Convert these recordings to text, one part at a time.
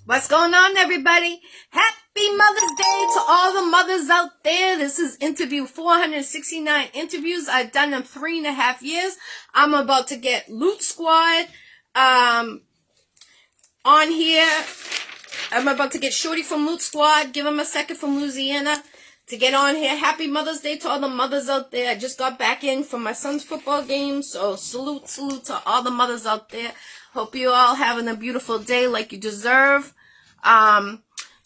What's going on, everybody? Happy Mother's Day to all the mothers out there. This is interview 469 interviews. I've done them 3.5 years. I'm about to get Loot Squad on here. I'm about to get Shorty from Loot Squad. Give him a second from Louisiana to get on here. Happy Mother's Day to all the mothers out there. I just got back in from my son's football game, so salute to all the mothers out there. Hope you all having a beautiful day like you deserve.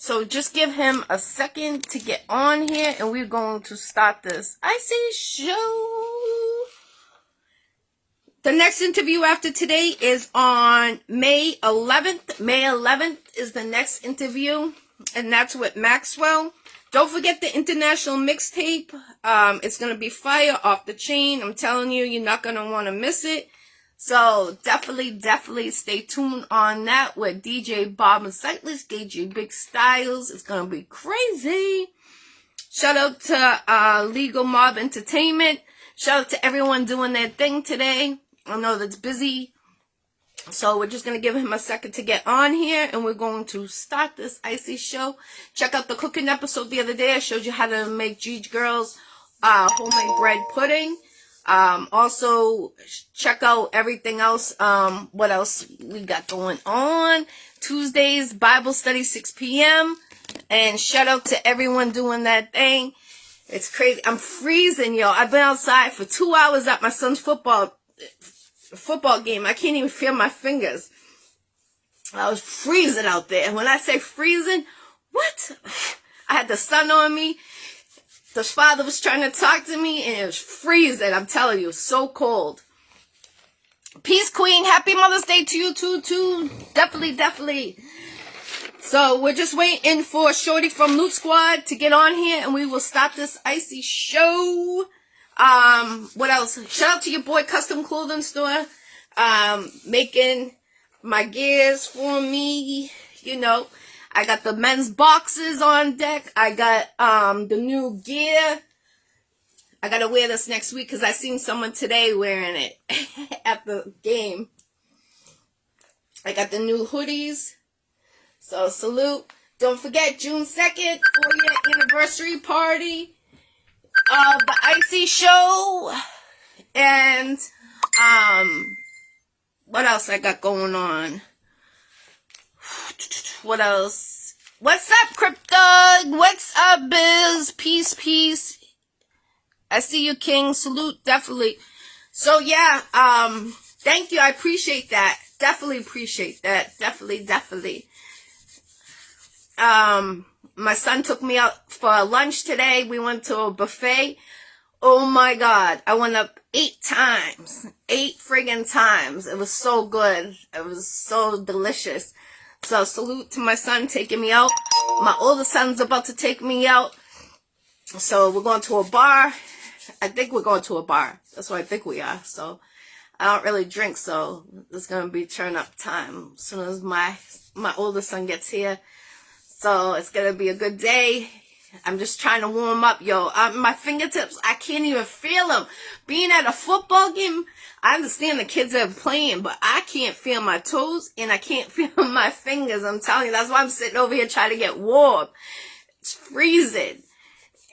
So just give him a second to get on here, and we're going to start this Iccy Show. The next interview after today is on May 11th. May 11th is the next interview, and that's with Maxwell. Don't forget the international mixtape. It's going to be fire off the chain. I'm telling you, you're not going to want to miss it. So definitely stay tuned on that with DJ Bob and Sightless, DJ Big Styles. It's going to be crazy. Shout out to Legal Mob Entertainment. Shout out to everyone doing their thing today. I know that's busy. So we're just going to give him a second to get on here, and we're going to start this Iccy Show. Check out the cooking episode the other day. I showed you how to make Jeej Girls homemade bread pudding. Also check out everything else. What else we got going on? Tuesdays, Bible study, 6 p.m. And shout out to everyone doing that thing. It's crazy. I'm freezing, yo. I've been outside for 2 hours at my son's football game. I can't even feel my fingers. I was freezing out there. When I say freezing, what? I had the sun on me. The father was trying to talk to me, and it was freezing. I'm telling you, so cold. Peace, Queen. Happy Mother's Day to you, too. Definitely. So, we're just waiting for Shorty from Loot Squad to get on here, and we will start this Iccy Show. What else? Shout out to your boy Custom Clothing Store, making my gears for me, you know. I got the men's boxes on deck. I got the new gear. I gotta wear this next week because I seen someone today wearing it at the game. I got the new hoodies. So salute. Don't forget June 2nd, 4-year anniversary party of the Iccy Show. And what else I got going on? What else? What's up, Crypto? What's up, Biz? Peace. I see you, King. Salute, definitely. So, yeah, thank you. I appreciate that. Definitely appreciate that. Definitely. My son took me out for lunch today. We went to a buffet. Oh, my God. I went up 8 times. 8 friggin' times. It was so good. It was so delicious. So salute to my son taking me out. My older son's about to take me out. So we're going to a bar. I think we're going to a bar. That's what I think we are. So I don't really drink, so it's going to be turn up time as soon as my older son gets here. So it's going to be a good day. I'm just trying to warm up, yo. My fingertips, I can't even feel them. Being at a football game, I understand the kids are playing, but I can't feel my toes, and I can't feel my fingers. I'm telling you, that's why I'm sitting over here trying to get warm. It's freezing.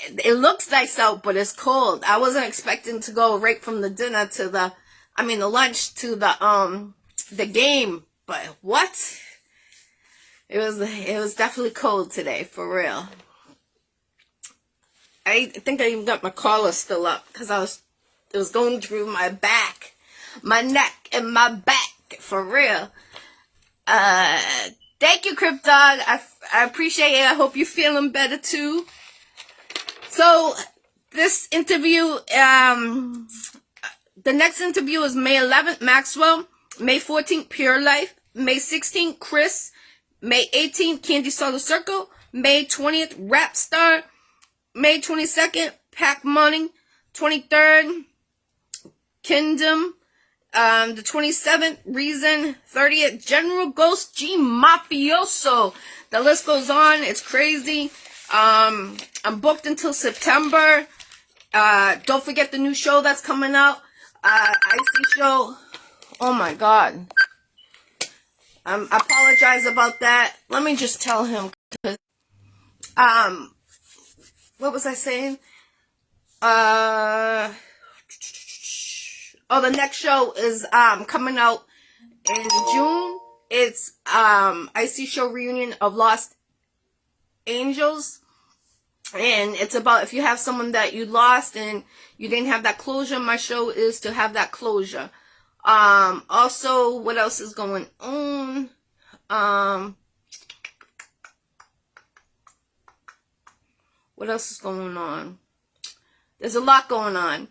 It looks nice out, but it's cold. I wasn't expecting to go right from the dinner to the lunch to the game, but what? It was definitely cold today, for real. I think I even got my collar still up because it was going through my back, my neck, and my back, for real. Thank you, Crypt Dog. I appreciate it. I hope you're feeling better too. So this interview, the next interview is May 11th, Maxwell. May 14th, Pure Life. May 16th, Chris. May 18th, Candy Solar Circle. May 20th, Rap Star. May 22nd, Pac Money. 23rd, Kingdom. The 27th, Reason. 30th, General Ghost G Mafioso. The list goes on. It's crazy. I'm booked until September. Don't forget the new show that's coming out. Iccy Showw. Oh my God. I apologize about that. Let me just tell him. What was I saying? Oh, the next show is coming out in June. It's Iccy Showw reunion of Lost Angels. And it's about if you have someone that you lost and you didn't have that closure, my show is to have that closure. Also, what else is going on? What else is going on? There's a lot going on.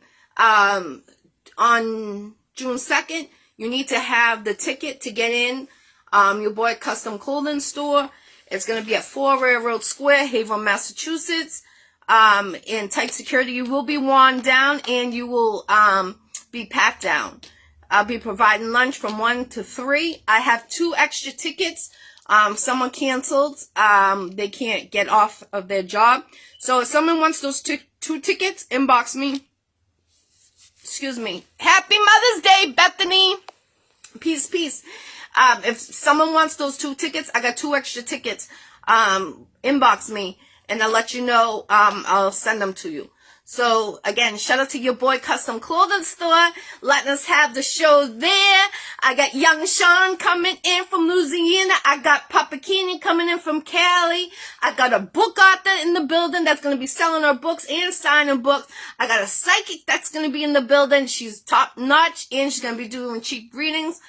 On June 2nd, you need to have the ticket to get in your boy custom clothing store. It's going to be at 4 Railroad Square, Haverhill, Massachusetts. In tight security, you will be worn down and you will be pat down. I'll be providing lunch from 1 to 3. I have 2 extra tickets. Someone canceled. They can't get off of their job. So if someone wants those 2 tickets, inbox me. Excuse me. Happy Mother's Day, Bethany. Peace, peace. If someone wants those 2 tickets, I got 2 extra tickets. Inbox me and I'll let you know. I'll send them to you. So again, shout out to your boy Custom Clothing Store, letting us have the show there. I got Young Sean coming in from Louisiana. I got Papa Keenan coming in from Cali. I got a book author in the building that's going to be selling her books and signing books. I got a psychic that's going to be in the building. She's top notch and she's going to be doing cheap readings.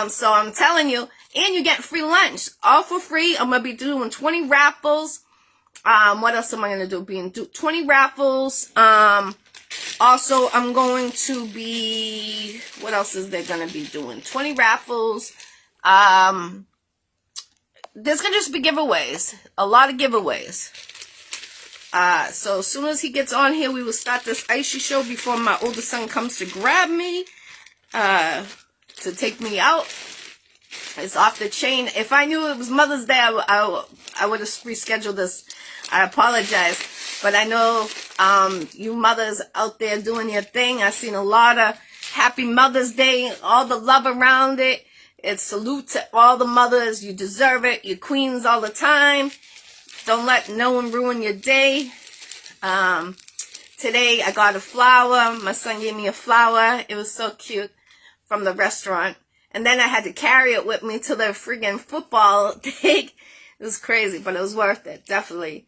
So I'm telling you, and you get free lunch, all for free. I'm going to be doing 20 raffles. What else am I going to do? 20 raffles. Also, I'm going to be, what else is there going to be doing? 20 raffles. There's going to just be giveaways. A lot of giveaways. So as soon as he gets on here, we will start this Iccy Showw before my oldest son comes to grab me, to take me out. It's off the chain. If I knew it was Mother's Day, I would have rescheduled this. I apologize. But I know you mothers out there doing your thing. I've seen a lot of Happy Mother's Day, all the love around it. It's salute to all the mothers. You deserve it. You're queens all the time. Don't let no one ruin your day. Today I got a flower. My son gave me a flower. It was so cute from the restaurant. And then I had to carry it with me to the friggin' football thing. It was crazy, but it was worth it. Definitely.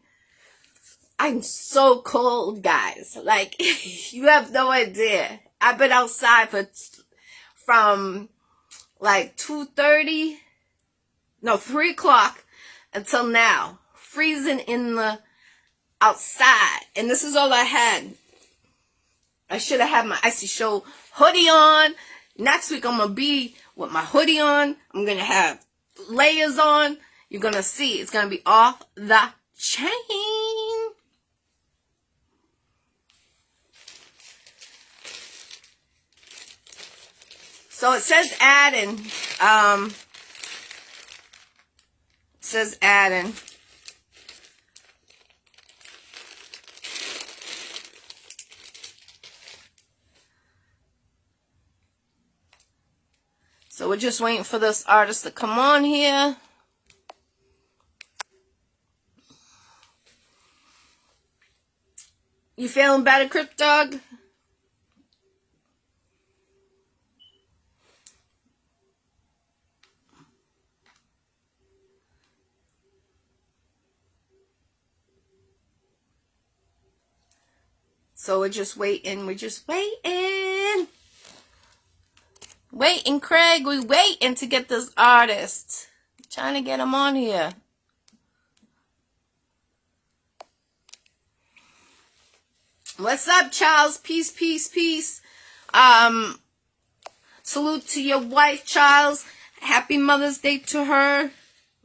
I'm so cold, guys. Like, you have no idea. I've been outside from like 3 o'clock until now. Freezing in the outside. And this is all I had. I should have had my Iccy Showw hoodie on. Next week I'm going to be with my hoodie on. I'm going to have layers on. You're going to see. It's going to be off the chain. So it says add-in. It says add-in. So we're just waiting for this artist to come on here. You feeling better, Crypt Dog? So we're just waiting. We're just waiting. Waiting, Craig. We're waiting to get this artist. Trying to get him on here. What's up, Charles? Peace, peace, peace. Salute to your wife, Charles. Happy Mother's Day to her.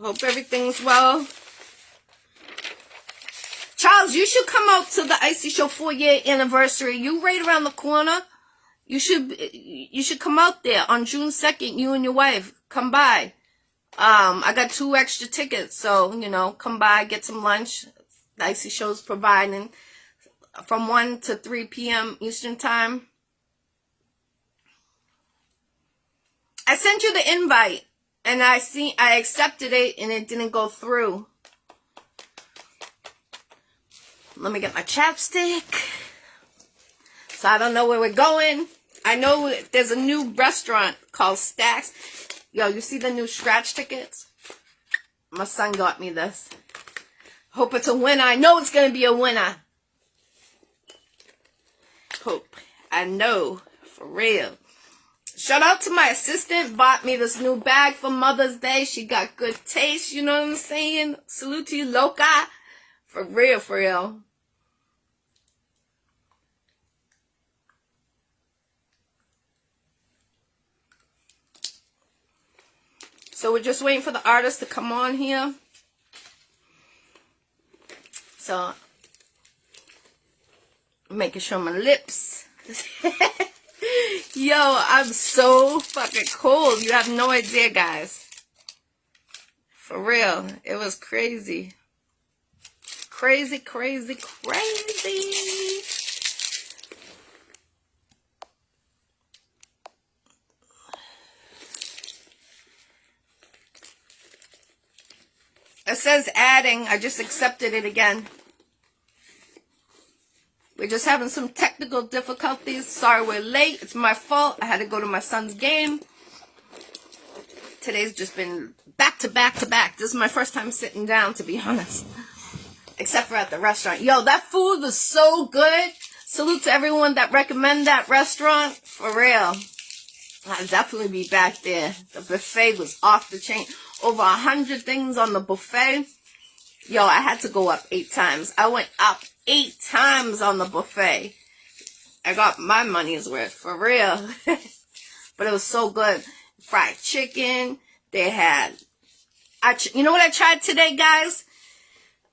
Hope everything's well. Charles, you should come out to the Iccy Showw 4-year anniversary. You right around the corner. You should come out there on June 2nd. You and your wife come by. I got 2 extra tickets, so you know, come by, get some lunch. The Iccy Showw's providing from 1 to 3 p.m. Eastern time. I sent you the invite. And I accepted it and it didn't go through. Let me get my chapstick. So I don't know where we're going. I know there's a new restaurant called Stacks. Yo, you see the new scratch tickets? My son got me this. Hope it's a winner. I know it's going to be a winner. Hope. I know. For real. Shout out to my assistant. Bought me this new bag for Mother's Day. She got good taste. You know what I'm saying? Salute to you, loca. For real, for real. So we're just waiting for the artist to come on here. So, making sure my lips. Yo, I'm so fucking cold. You have no idea, guys. For real. It was crazy. Crazy, crazy, crazy. It says adding. I just accepted it again. We're just having some technical difficulties. Sorry we're late. It's my fault. I had to go to my son's game. Today's just been back to back to back. This is my first time sitting down, to be honest. Except for at the restaurant. Yo, that food was so good. Salute to everyone that recommend that restaurant. For real. I'll definitely be back there. The buffet was off the chain. Over 100 things on the buffet. Yo, I had to go up 8 times. I went up 8 times on the buffet. I got my money's worth, for real. But it was so good. Fried chicken. They had... you know what I tried today, guys?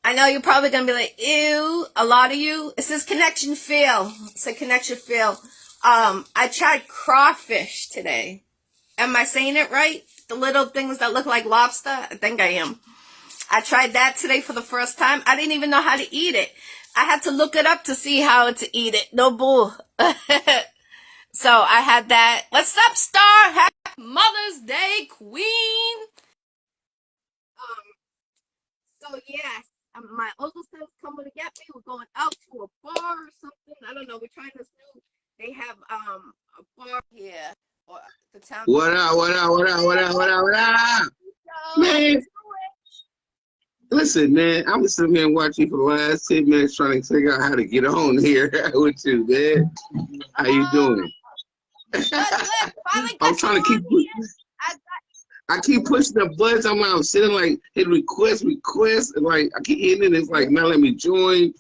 I know you're probably going to be like, ew, a lot of you. It says connection fail. It said connection fail. I tried crawfish today. Am I saying it right? The little things that look like lobster? I think I am. I tried that today for the first time. I didn't even know how to eat it. I had to look it up to see how to eat it. No bull. So I had that. What's up, Star? Happy Mother's Day, Queen. So yeah, my oldest son's coming to get me. We're going out to a bar or something. I don't know. We're trying this new. They have a bar here. Or the town. What up, what up, what up, what up, what up, what up? Man, listen, man, I was sitting here and watching you for the last 10 minutes trying to figure out how to get on here with you, man. How you doing? I'm trying to keep... I keep pushing the buttons. I'm sitting like, hit request, and like, I keep hitting it. It's like, not let me join.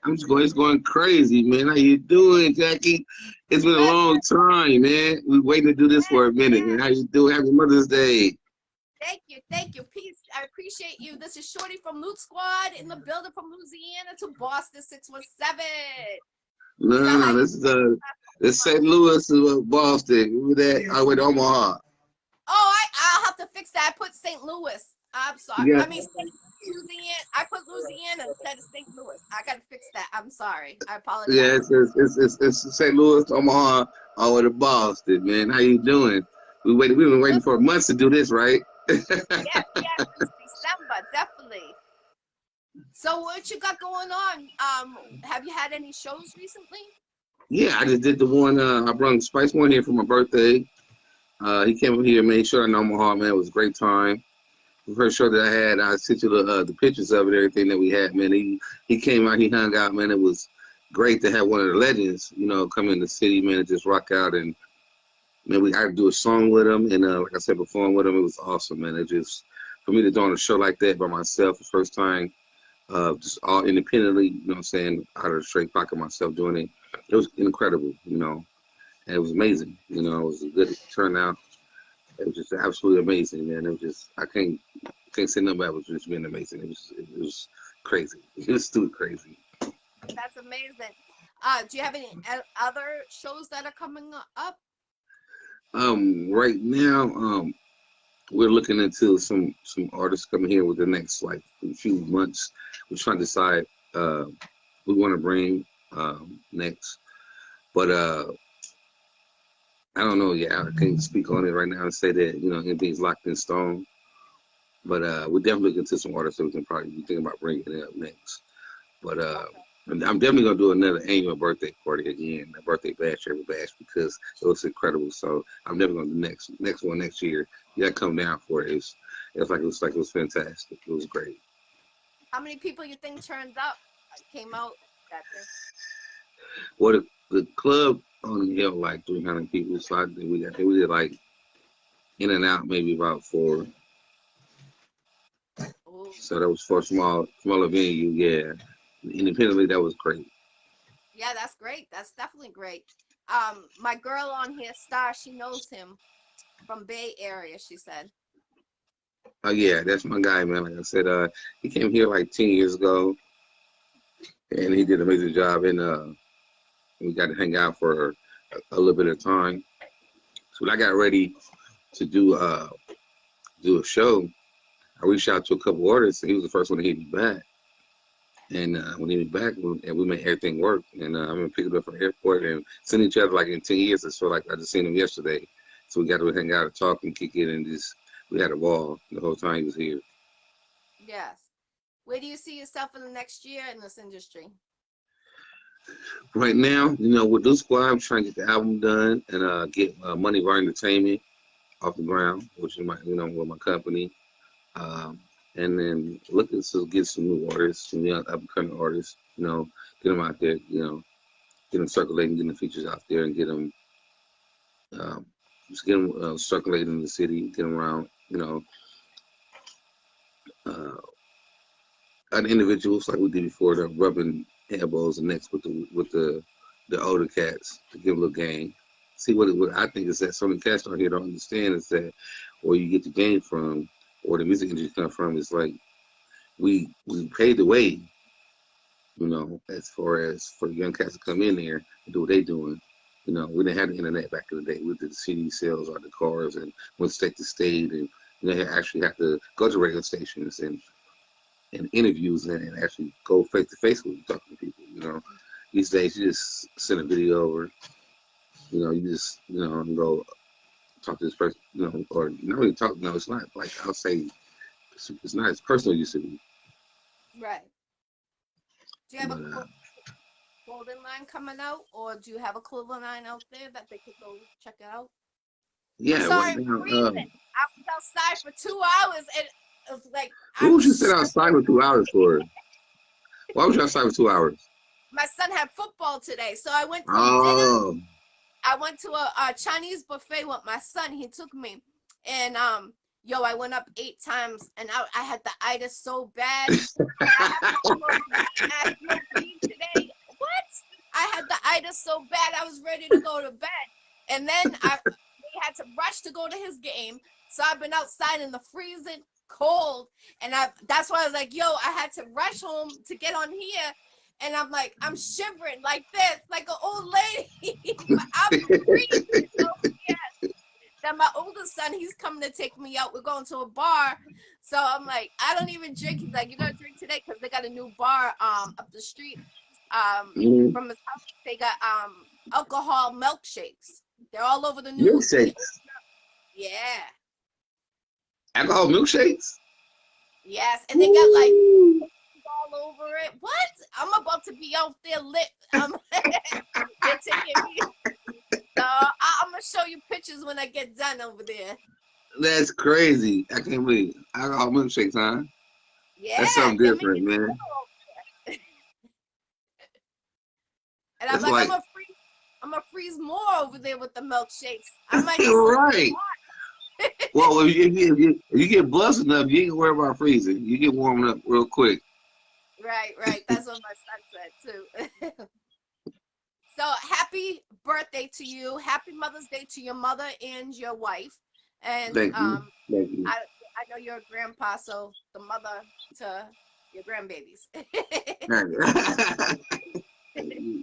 It's going crazy, man. How you doing, Jackie? It's been a long time, man. We're waiting to do this for a minute, man. How you doing? Happy Mother's Day. Thank you. Peace. I appreciate you. This is Shorty from Loot Squad in the building from Louisiana to Boston 617. No, this is St. Louis to Boston. Remember that? I went to Omaha. Oh, I'll have to fix that. I put St. Louis. I'm sorry. I mean, Louisiana. I put Louisiana instead of St. Louis. I gotta fix that. I'm sorry. I apologize. Yeah, it's St. Louis, Omaha, all the way to Boston, man. How you doing? We've been waiting for months to do this, right? Yes, December, definitely. So what you got going on? Have you had any shows recently? Yeah, I just did the one. I brought Spice One here for my birthday. He came up here, made sure in Omaha, man. It was a great time. The first show that I had, I sent you the pictures of it, everything that we had, man. He came out, he hung out, man. It was great to have one of the legends, you know, come in the city, man, and just rock out. And man, I had to do a song with him, and like I said, perform with him. It was awesome, man. It just, for me to do on a show like that by myself, the first time, just all independently, you know what I'm saying, out of the straight pocket myself doing it. It was incredible, you know, and it was amazing. You know, it was a good turnout. It was just absolutely amazing, man. It was just, I can't say nothing about it. It was just being amazing. It was crazy. It was still crazy. That's amazing. Do you have any other shows that are coming up? Right now, we're looking into some artists coming here with the next like few months. We're trying to decide we want to bring next, but I don't know. Yeah, I can't speak on it right now and say that anything's locked in stone. But we're definitely looking to some artists that we can probably be thinking about bringing it up next. But Okay. I'm definitely gonna do another annual birthday party again, a birthday bash, every bash, because it was incredible. So I'm definitely gonna do next one next year. You gotta come down for it. It was fantastic. It was great. How many people you think turned up, came out that day? Well, the club only held like 300 people, so I think we did like in and out maybe about four. Oh, So that was for a smaller venue. Yeah, independently that was great. yeah, that's great. That's definitely great. My girl on here, Star, she knows him from Bay Area. She said, Oh yeah, that's my guy, man. Like I said, he came here like 10 years ago, and he did an amazing job. And we got to hang out for a little bit of time. So when I got ready to do a show, I reached out to a couple artists, and he was the first one to hit me back. And when he hit me back, and we made everything work. And I'm gonna pick it up from the airport and seen each other like in 10 years. It's feel like I just seen him yesterday. So we got to hang out and talk and kick it, and just we had a ball the whole time he was here. yes. Where do you see yourself in the next year in this industry? Right now, with this squad, I'm trying to get the album done and get Money Bar Entertainment off the ground, which is with my company. Um, and then looking to get some new artists, some young up and coming artists, get them out there, get them circulating, get the features out there, and get them, um, just get them circulating in the city, get them around, uh, other individuals like we did before, the rubbing elbows and necks with the older cats to give them a little game. See what I think is that some of the cats out here don't understand is that where you get the game from, or the music industry come from, is like we paid the way, as far as for young cats to come in there and do what they doing. We didn't have the internet back in the day. We did the CD sales or the cars and went state to state, and actually have to go to radio stations and interviews and actually go face to face with talking to people. These days you just send a video over. You just and go talk to this person. Or not really talk. No, it's not like I'll say it's not as personal as it used to be. Right. Do you have But a clothing line coming out, or do you have a clothing line out there that they could go check it out? I'm yeah, sorry, right I'm now. freezing. I was outside for 2 hours, and it was like What I'm. was you sit outside for 2 hours for? Why was you outside for 2 hours? My son had football today, so I went from dinner. Oh, I went to a Chinese buffet with my son. He took me, and yo, I went up 8 times, and I had the itis so bad. I had no pain today. What? I had the itis so bad. I was ready to go to bed, and then we had to rush to go to his game. So I've been outside in the freezing cold, and that's why I was like, yo, I had to rush home to get on here. And I'm like, I'm shivering like this, like an old lady. I'm freezing. So yeah. Then my oldest son, he's coming to take me out. We're going to a bar. So I'm like, I don't even drink. He's like, you gotta drink today because they got a new bar up the street mm, from his house. They got alcohol milkshakes. They're all over the news. milkshakes, Yeah. alcohol milkshakes. Yes. And they got like Woo. all over it. What? I'm about to be out there lit. They're taking me. So I'm gonna show you pictures when I get done over there. That's crazy. I can't believe alcohol milkshakes, huh? That's Yeah, something they're making different, man. it. And I'm That's like, like I'm gonna freeze more over there with the milkshakes. I might need some right. Well, if you get blessed enough, you ain't gonna worry about freezing. You get warming up real quick. Right. That's what my son said too. So happy birthday to you. Happy Mother's Day to your mother and your wife. And Thank you. Thank you. I know you're a grandpa, so the mother to your grandbabies.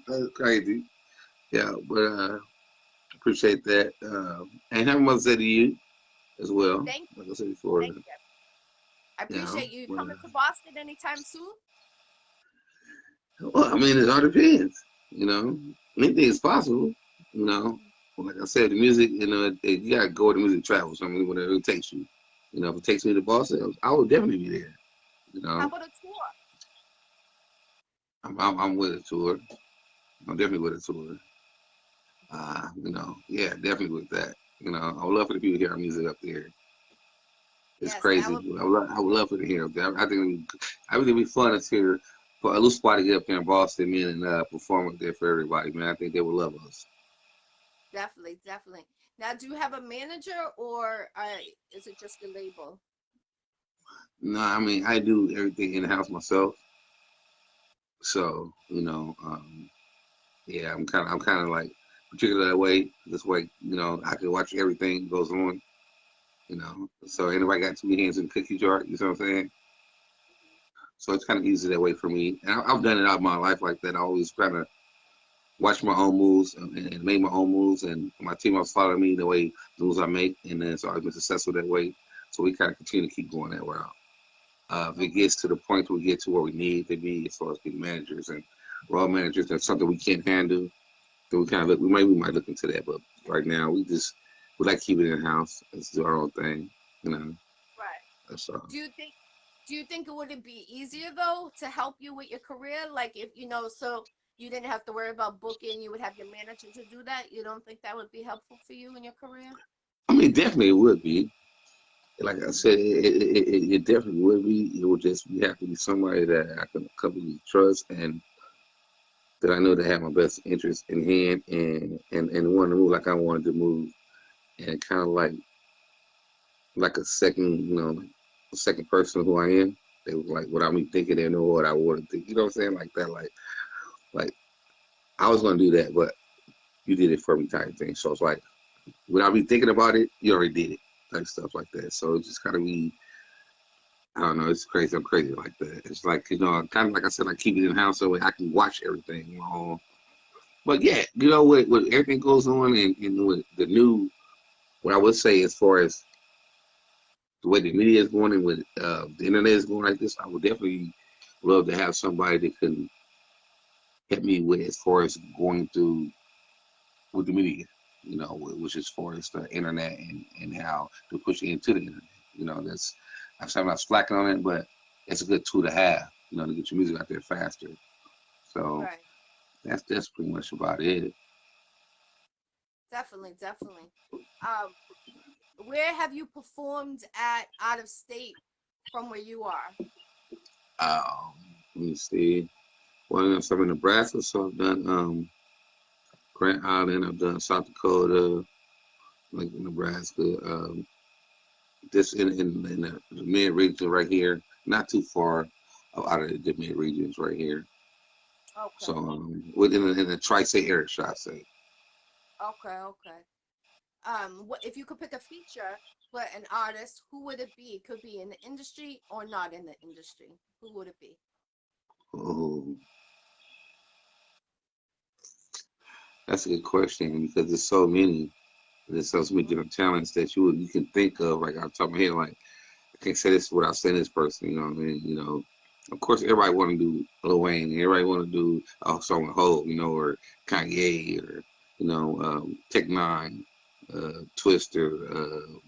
That's crazy. Yeah, but appreciate that. And happy Mother's Day to you as well. Thank Like I said before, thank you. I appreciate you but, coming to Boston anytime soon. well, I mean, it all depends. Anything is possible. You know, like I said, the music, you gotta go where the music travels. I mean, wherever it takes you. If it takes me to Boston, I will definitely be there. How about a tour? I'm with a tour. I'm definitely with a tour. Yeah, definitely with that. I would love for the people to hear our music up there. It's Yes, that crazy. would be I would love for to hear up there. I think it'd be fun to hear for a loose squad to get up there in Boston, man, and perform up there for everybody, man. I think they would love us. definitely, definitely. Now, do you have a manager or is it just the label? No, I mean I do everything in the house myself. So yeah, I'm kind of like particular that way. This way, I can watch everything that goes on. So anybody got too many hands in the cookie jar. You know what I'm saying? So it's kind of easy that way for me. And I've done it all my life like that. I always kind of watch my own moves and make my own moves, and my team was following me the way the moves I make, and then so I've been successful that way. So we kind of continue to keep going that route. If it Okay. gets to the point where we get to where we need to be as far as being managers and role managers, that's something we can't handle. Then we kind of look. We might look into that, but right now we like to keep it in house. Let's do our own thing. Right. That's all. Do you think it would be easier though to help you with your career? Like if so you didn't have to worry about booking, you would have your manager to do that. You don't think that would be helpful for you in your career? I mean, definitely it would be. Like I said, it definitely would be. It would just you have to be somebody that I can completely trust and that I know that have my best interest in hand and want to move like I wanted to move and kind of like a second, like a second person who I am. They was like without me thinking they know what I want to think. You know what I'm saying? Like that, like I was gonna do that, but you did it for me type thing. So it's like without me thinking about it, you already did it. Like stuff like that. So it just gotta be I don't know. It's crazy. I'm crazy like that. It's like kind of like I said, I keep it in house so I can watch everything. But yeah, with everything goes on and with the new, what I would say as far as the way the media is going and with the internet is going like this, I would definitely love to have somebody that can help me with as far as going through with the media. Which as far as the internet and how to push it into the internet. That's I'm not slacking on it, but it's a good tool to have. To get your music out there faster. So Right. that's pretty much about it. Definitely, definitely. Um, where have you performed at out of state from where you are? Um, Let me see. Well, I'm in Nebraska, so I've done Grand Island. I've done South Dakota, like Nebraska. This in the mid region right here, not too far out of the mid regions right here. So Okay. within the tri-state area, should I say? Okay, okay. What if you could pick a feature for an artist, who would it be? It could be in the industry or not in the industry. Who would it be? Oh, that's a good question because there's so many. There's so many different talents that you can think of. Like off the top of my head, like I can't say this without saying this person. You know what I mean? Of course, everybody want to do Lil Wayne. Everybody want to do a song with Hope, or Kanye, or Tech Nine, Twister,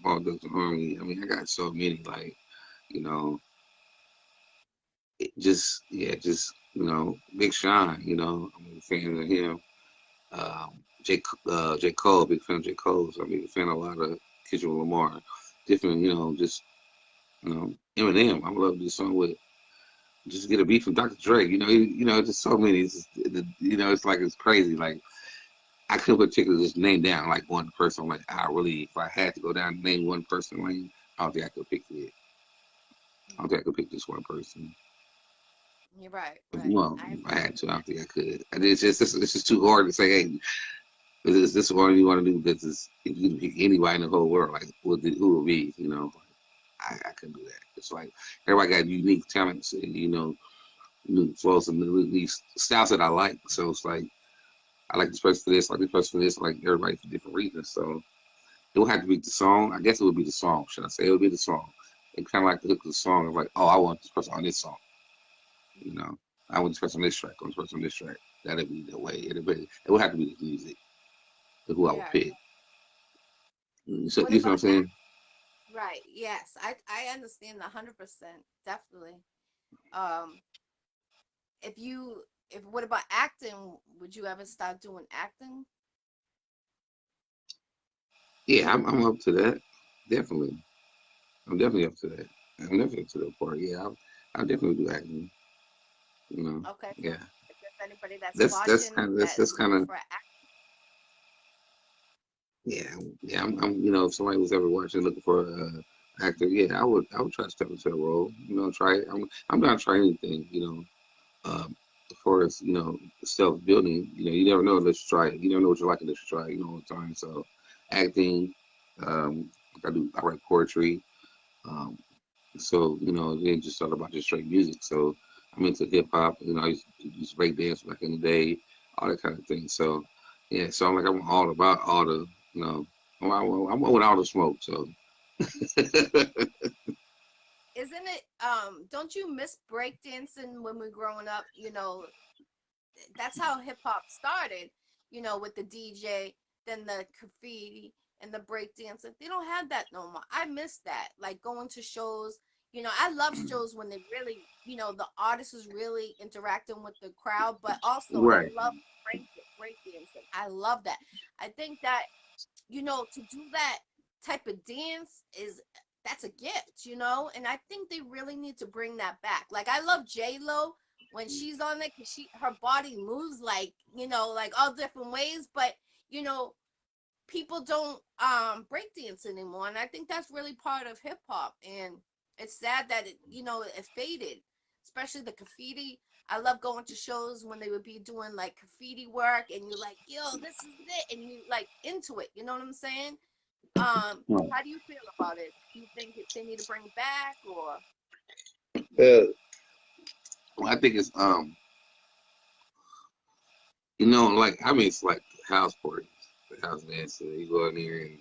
Ball Ducks and Harmony. I mean, I got so many. Like, you know, Big Sean. I'm a fan of him. J Cole, big fan of J Cole. So I'm a big fan of a lot of Kendrick Lamar. Different, just Eminem. I love this song with just get a beat from Dr. Dre. Just so many. It's like it's crazy. Like I couldn't particularly just name down like one person. Like I really, if I had to go down and name one person, like I don't think I could pick it. I don't think I could pick this one person. You're right, right. Well, I if I had to, I don't think I could. And it's just too hard to say. Hey, is this what you want to do? This is if you could pick anybody in the whole world, like who would be? I couldn't do that. It's like everybody got unique talents, and unique flows and unique styles that I like. So it's like I like this person for this, I like this person for this, I like everybody for different reasons. So it would have to be the song. I guess it would be the song. Should I say it would be the song? It kind of like the hook of the song of like, oh, I want this person on this song. You know, I want this person on this track. I want this person on this track. That'd be the way. It would have to be the music, who I would yeah, pick. So, What you know what I'm about saying? right? Yes, I understand 100%. Definitely. Um, if what about acting? Would you ever start doing acting? Yeah, I'm up to that. Definitely. I'm definitely up to that. I'm definitely up to that part. Yeah, I'll definitely do acting. You know. Okay, so Yeah. if there's anybody that's That's watching kind of that that's is kind looking of for act, yeah, yeah. I'm you know, if somebody was ever watching looking for a actor, yeah, I would try to step into the role. You know, try it. I'm not trying anything. You know, as far as self building. You know, you never know unless you try it. You never know what you like unless you try it. You know, all the time. So, acting. I write poetry. Um, so it ain't just all about just straight music. So I'm into hip hop. You know, I used to break dance back in the day, all that kind of thing. So yeah, so I'm all about all the you know I'm with all the smoke. So isn't it? Don't you miss breakdancing when we are growing up? That's how hip hop started, with the DJ, then the graffiti and the breakdancing. They don't have that no more. I miss that. Like going to shows, I love shows when they really, the artist is really interacting with the crowd, but also I right, love breakdancing. I love that. I think that to do that type of dance is that's a gift, and I think they really need to bring that back. Like I love J Lo when she's on it because her body moves like like all different ways, but you know people don't break dance anymore, and I think that's really part of hip hop, and it's sad that it faded, especially the graffiti. I love going to shows when they would be doing like graffiti work and you're like, yo, this is it, and you like into it, you know what I'm saying? right. How do you feel about it? Do you think they need to bring it back, or Well, I think it's like I mean it's like house parties, the house dances. You go in there and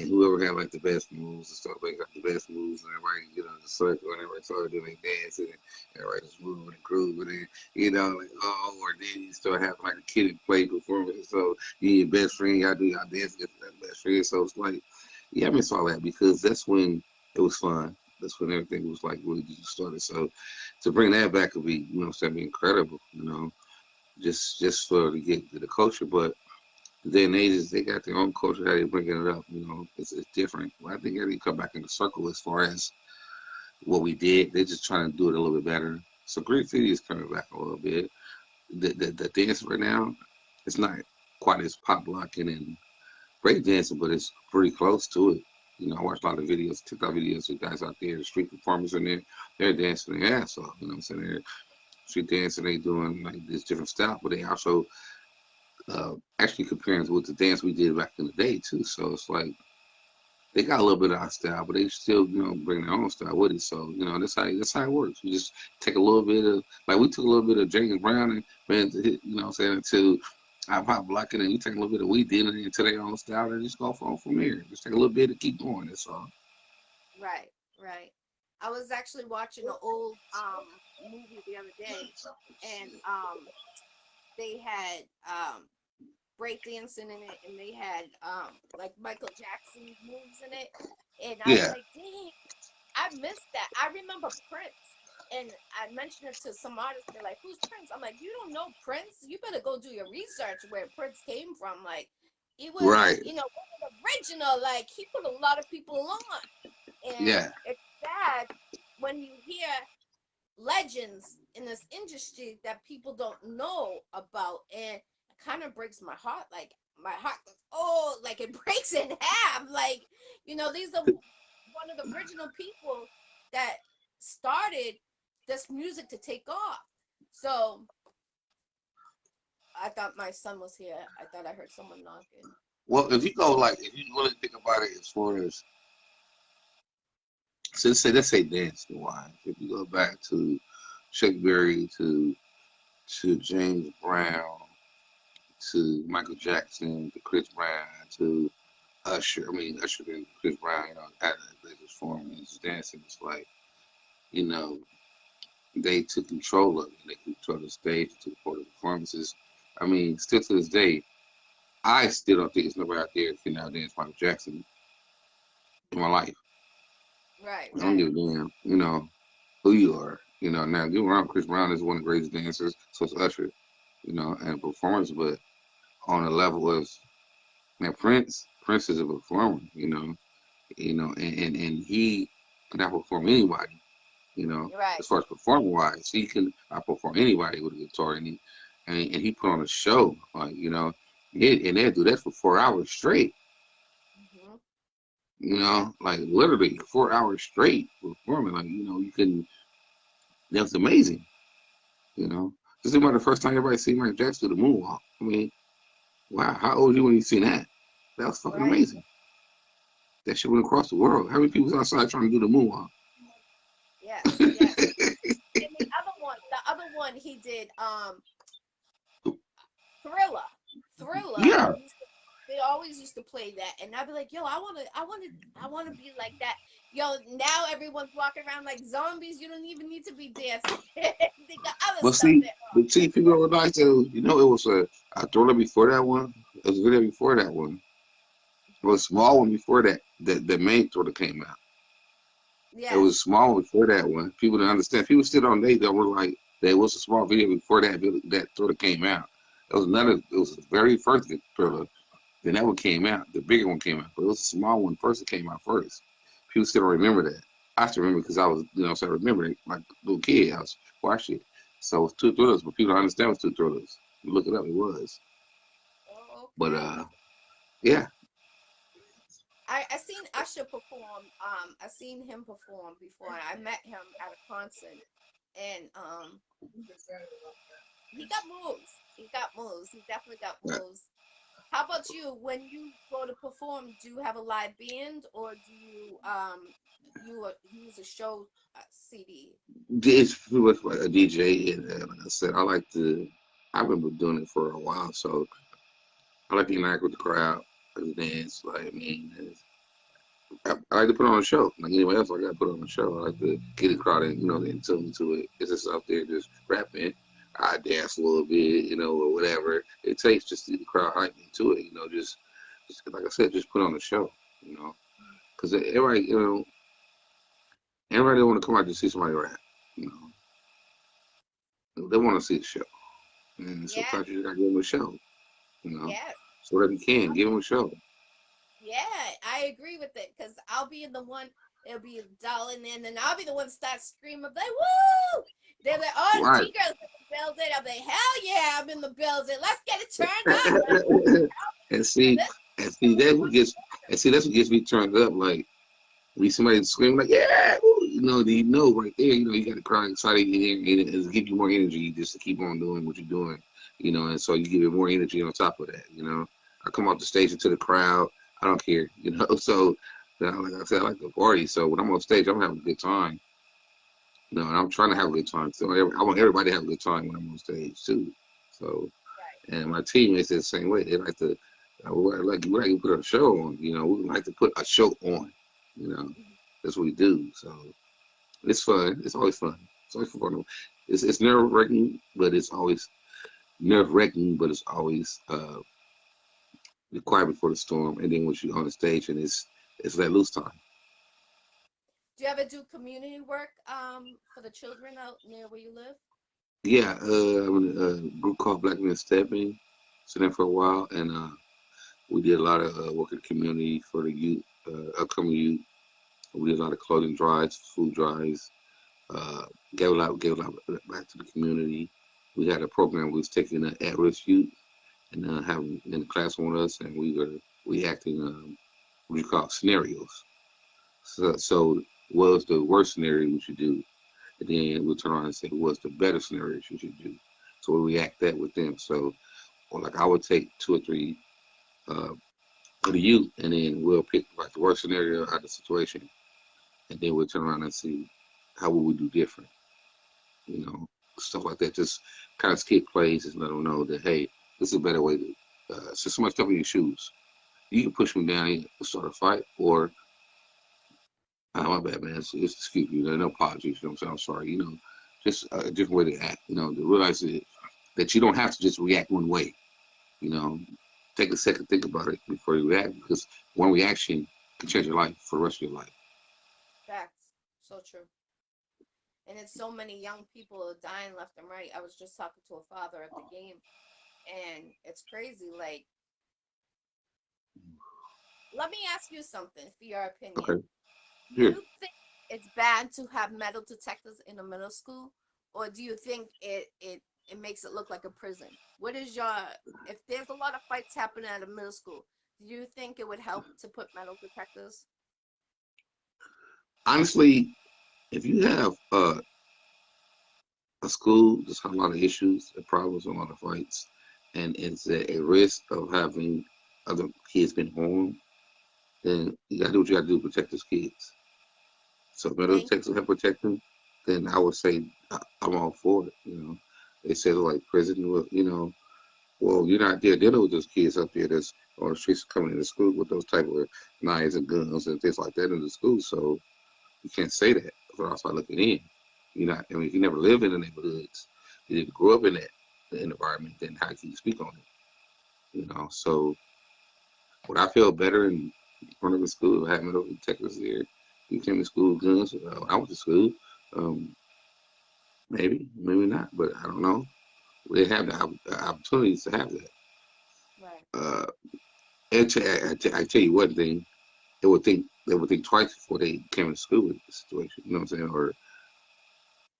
whoever got like the best moves and stuff, they got the best moves, and everybody get on the circle, and everybody started doing their dancing, and everybody just moving and grooving, and like or then you start having like a kid and play performance. So you and your best friend, y'all do y'all dance with that best friend. So it's like, yeah, I miss all that because that's when it was fun. That's when everything was like really just started. So to bring that back would be, be incredible. Just for to get to the culture, but then they got their own culture how they bringing it up. It's different. Well, I think they come back in the circle as far as what we did. They're just trying to do it a little bit better. So Great City is coming back a little bit. The dance right now, it's not quite as pop locking and break dancing, but it's pretty close to it. I watched a lot of videos, TikTok videos of guys out there, the street performers in there. They're dancing their ass off. You know what I'm saying? They're street dancing. They doing like this different style, but they also actually comparing with the dance we did back in the day too. So it's like they got a little bit of our style, but they still, bring their own style with it. So, that's how it works. You just take a little bit of like we took a little bit of James Brown and man, what I'm saying, into our pop blocking, and you take a little bit of we did it into their own style and just go from here. Just take a little bit to keep going. That's all. right, right. I was actually watching an old movie the other day, and they had breakdancing in it, and they had like Michael Jackson moves in it, and I was Yeah. like, dang, I missed that. I remember Prince, and I mentioned it to some artists. They're like, "Who's Prince?" I'm like, "You don't know Prince? You better go do your research where Prince came from. Like, he was, Right. one of the original. Like, he put a lot of people on, and Yeah. it's sad when you hear legends in this industry that people don't know about, and it kind of breaks my heart. Like, my heart goes, oh, like it breaks in half. Like, these are one of the original people that started this music to take off. So I thought my son was here. I thought I heard someone knocking. Well, if you really think about it, as far as so let's say dancing wise, if you go back to Chuck Berry to James Brown to Michael Jackson to Chris Brown to Usher. I mean, Usher and Chris Brown, had they just formed his dancing. It's like, you know, they took control of it. They took control of the stage, took control of the performances. I mean, still to this day, I still don't think there's nobody out there can outdance Michael Jackson in my life. Right, I don't right. give a damn, who you are. Now get around. Chris Brown is one of the greatest dancers, so it's Usher, and performance, but on a level of man, Prince is a performer, and he can outperform anybody, Right. as far as performing wise, he can outperform anybody with a guitar, and he put on a show, like and they do that for 4 hours straight, Hmm. Yeah. like literally 4 hours straight performing, like you can. That's amazing, you know. This is about the first time everybody seen Mike Jackson do the moonwalk. I mean, wow, how old were you when you seen that? That was fucking Right. amazing. That shit went across the world. How many people was outside trying to do the moonwalk? Yes. Yes. And the other one he did, Thriller. Thriller. Yeah. They always used to play that, and I'd be like, "Yo, I wanna be like that." Yo, now everyone's walking around like zombies. You don't even need to be dancing. They got other But stuff see, there. people don't realize that, it was a thriller before that one. It was a video before that one. It was a small one before that. The main thriller came out. It was Yes. small before that one. People didn't understand. People still on they that were like there was a small video before that thriller came out. It was another. It was the very first thriller. Then that one came out. The bigger one came out, but it was a small one first that came out first. People still don't remember that. I still remember because I was, so I remember it like a little kid. I was watching it. So it's two thrillers, but people don't understand it's two thrillers. You look it up, it was. Oh, But okay. yeah, I seen Usher perform. I seen him perform before. I met him at a concert, and he got moves. He got moves. He definitely got uh, moves. How about you? When you go to perform, do you have a live band, or do you use a show CD? it's pretty much like a DJ, and like I said, I like to. I've been doing it for a while, so I like to interact with the crowd, I like to dance. Like I mean, I like to put on a show. Like anybody else, I got to put on a show. I like to get the crowd in, in tune to it. It's just out there just rapping. I dance a little bit, or whatever it takes just to get the crowd hyped into it. Just like I said, just put on a show. Because everybody don't want to come out to see somebody rap. You they want to see the show, and Yeah. sometimes you just got to give them a show. You know, Yes. so whatever you can, give them a show. Yeah, I agree with it because I'll be in the one. It'll be dialing in, and I'll be the one to start screaming, like, "Woo!" They're like, "Oh, the Right. G girls in the building." I'm like, "Hell yeah, I'm in the building. Let's get it turned up." Like, and see, this and see that's what gets me turned up. Like when somebody scream like yeah, woo, right there, you got the crowd excited, and it give you more energy just to keep on doing what you're doing, and so you give it more energy on top of that. I come off the stage into the crowd, I don't care, so like I said, I like to party, so when I'm on stage, I'm having a good time, and I'm trying to have a good time, so I want everybody to have a good time when I'm on stage too, so. And my teammates are the same way. They like to, we like to put a show on. We like to put a show on. You know, that's what we do. So it's fun. It's always fun. It's always fun. It's nerve wracking, but it's always the quiet before the storm. And then once you're on the stage, and it's that loose time. Do you ever do community work for the children out near where you live? Yeah, I'm in a group called Black Men Stepping. So there for a while, and we did a lot of work in the community for the youth, upcoming youth. We did a lot of clothing drives, food drives, uh, gave a lot back to the community. We had a program we was taking at-risk youth and having in the classroom with us, and we were reacting what you call scenarios. So what was the worst scenario we should do? And then we'll turn around and say what's the better scenario you should do. So we react that with them. So or like I would take two or three uh, of the youth, and then we'll pick like the worst scenario out of the situation, and then we'll turn around and see how would we do different, you know, stuff like that. Just kind of skip plays and let them know that hey, this is a better way to. So somebody step in your shoes. You can push me down and start a fight, or my bad, man. Excuse me. No apologies. You know what I'm saying? I'm sorry. Just a different way to act. To realize that you don't have to just react one way. You know, take a second, think about it before you react, because one reaction can change your life for the rest of your life. Facts. So true. And it's so many young people dying left and right. I was just talking to a father at the game, and it's crazy. Like, let me ask you something for your opinion. Okay. Do Here. you think it's bad to have metal detectors in a middle school, or do you think it makes it look like a prison? What is your, if there's a lot of fights happening at a middle school, do you think it would help to put metal detectors? Honestly, if you have a school that's had a lot of issues and problems and a lot of fights, and it's a risk of having other kids being harmed, then you gotta do what you gotta do to protect those kids. So if metal Thank detectors help protect them, then I would say I'm all for it. They say like prison, well, you're not there dealing with those kids up there that's on the streets coming into school with those type of knives and guns and things like that in the school. So you can't say that for outside looking in. You're not. I mean, if you never lived in the neighborhoods, you didn't grow up in that environment, then how can you speak on it? So would I feel better in front of a school having those detectives there? You came to school with guns. I went to school. Um, maybe not, but I don't know. They have the opportunities to have that. right, Uh, I tell you one thing, they would think twice before they came to school with the situation. You know what I'm saying? Or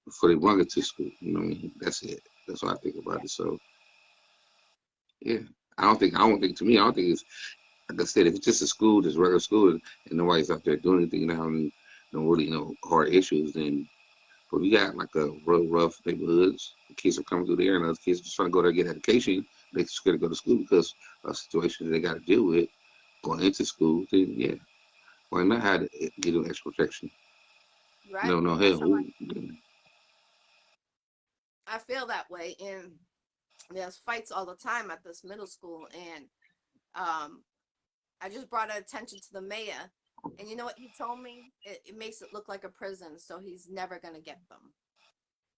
before they run it to school. You know what I mean? That's it. That's what I think about yeah, it. So yeah, I don't think to me, I don't think it's like I said, if it's just a school, just regular school, and nobody's out there doing anything, not having no really hard issues, then but we got like a real rough neighborhoods. The kids are coming through there, and those kids just trying to go there and get education. They just got to go to school because of situations they got to deal with going into school. Then yeah, why not have to get them extra protection? right. No, no, That's hell, how I feel that way. And there's fights all the time at this middle school, and um, I just brought attention to the mayor, and you know what he told me? It makes it look like a prison, so he's never gonna get them.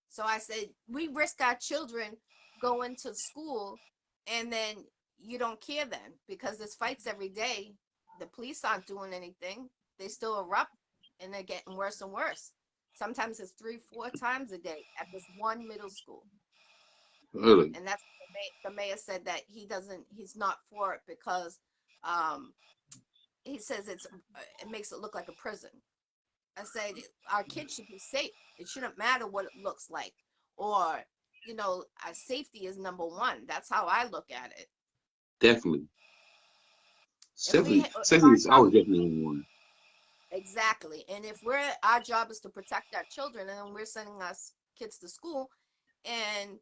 So I said, we risk our children going to school, and then you don't care then because there's fights every day. The police aren't doing anything. They still erupt, and they're getting worse and worse. Sometimes it's 3, 4 times a day at this one middle school. really. And that's the mayor said that he's not for it because um, he says it makes it look like a prison. I said our kids should be safe. It shouldn't matter what it looks like, or our safety is number one. That's how I look at it. Definitely. If Safety our is job always definitely number one. exactly, and if our job is to protect our children, and we're sending us kids to school, and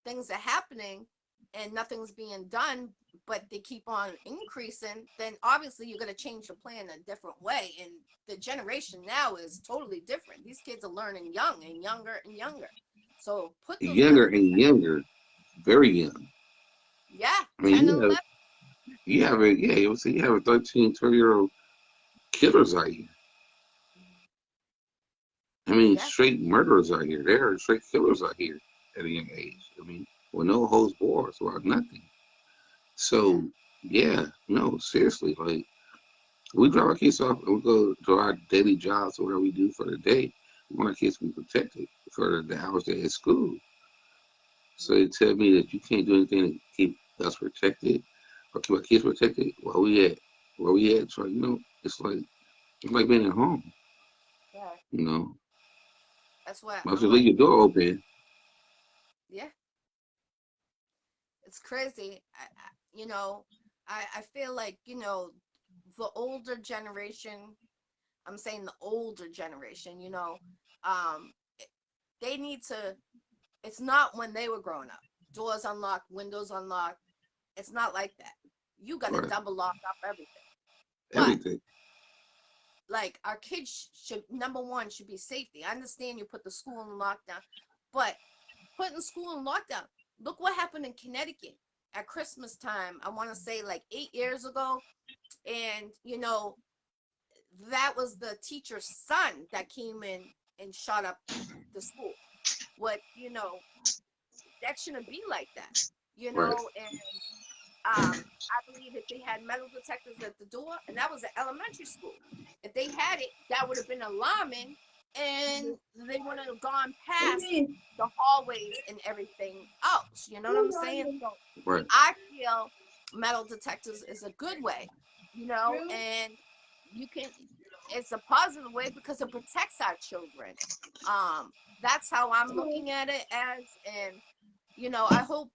things are happening, and nothing's being done, but they keep on increasing, then obviously you're going to change the plan a different way. And the generation now is totally different. These kids are learning young and younger and younger. So put those Younger metal and detectors. younger, very young. Yeah, I mean, 10 and 11. you have a 13, 12-year-old killers out here. I mean, Yeah, straight murderers out here. There are straight killers out here at a young age. I mean, with no holds barred or nothing. yeah, So, yeah, no, seriously, like we drop our kids off and we go to our daily jobs or whatever we do for the day. We want our kids to be protected for the hours they're at school. So they tell me that you can't do anything to keep us protected or keep our kids protected where we at. So, it's like being at home, yeah. you know. That's what Once I'm you leave like. your door open, Yeah, it's crazy. I feel like, the older generation, I'm saying the older generation, um, they need to, it's not when they were growing up. Doors unlocked, windows unlocked. It's not like that. You got to right, double lock up everything. But everything. like our kids should, number one should be safety. I understand you put the school in lockdown, but putting school in lockdown. Look what happened in Connecticut at Christmas time. I want to say like 8 years ago, and that was the teacher's son that came in and shot up the school. What that shouldn't be like that, Right. and I believe if they had metal detectors at the door, and that was an elementary school, if they had it, that would have been alarming, and they wouldn't have gone past the hallways and everything else. You know what I'm saying? So Right. I feel metal detectors is a good way, and you can. It's a positive way because it protects our children. That's how I'm looking at it as, and I hope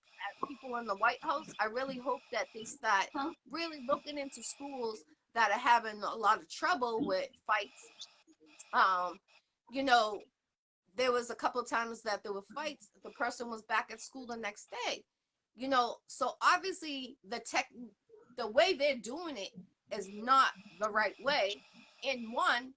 people in the White House, I really hope that they start really looking into schools that are having a lot of trouble with fights. Um, you know, there was a couple of times that there were fights. The person was back at school the next day. So obviously the way they're doing it is not the right way. And one,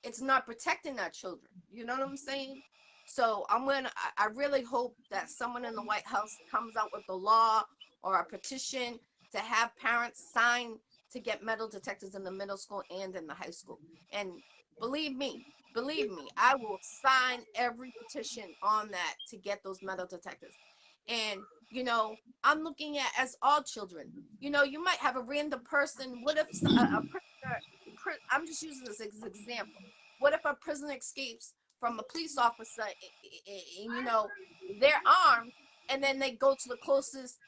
it's not protecting our children. You know what I'm saying? So I really hope that someone in the White House comes out with a law or a petition to have parents sign to get metal detectors in the middle school and in the high school. And believe me, I will sign every petition on that to get those metal detectors. And I'm looking at as all children. You might have a random person. What if a prisoner? I'm just using this as an example. What if a prisoner escapes from a police officer and they're armed, and then they go to the closest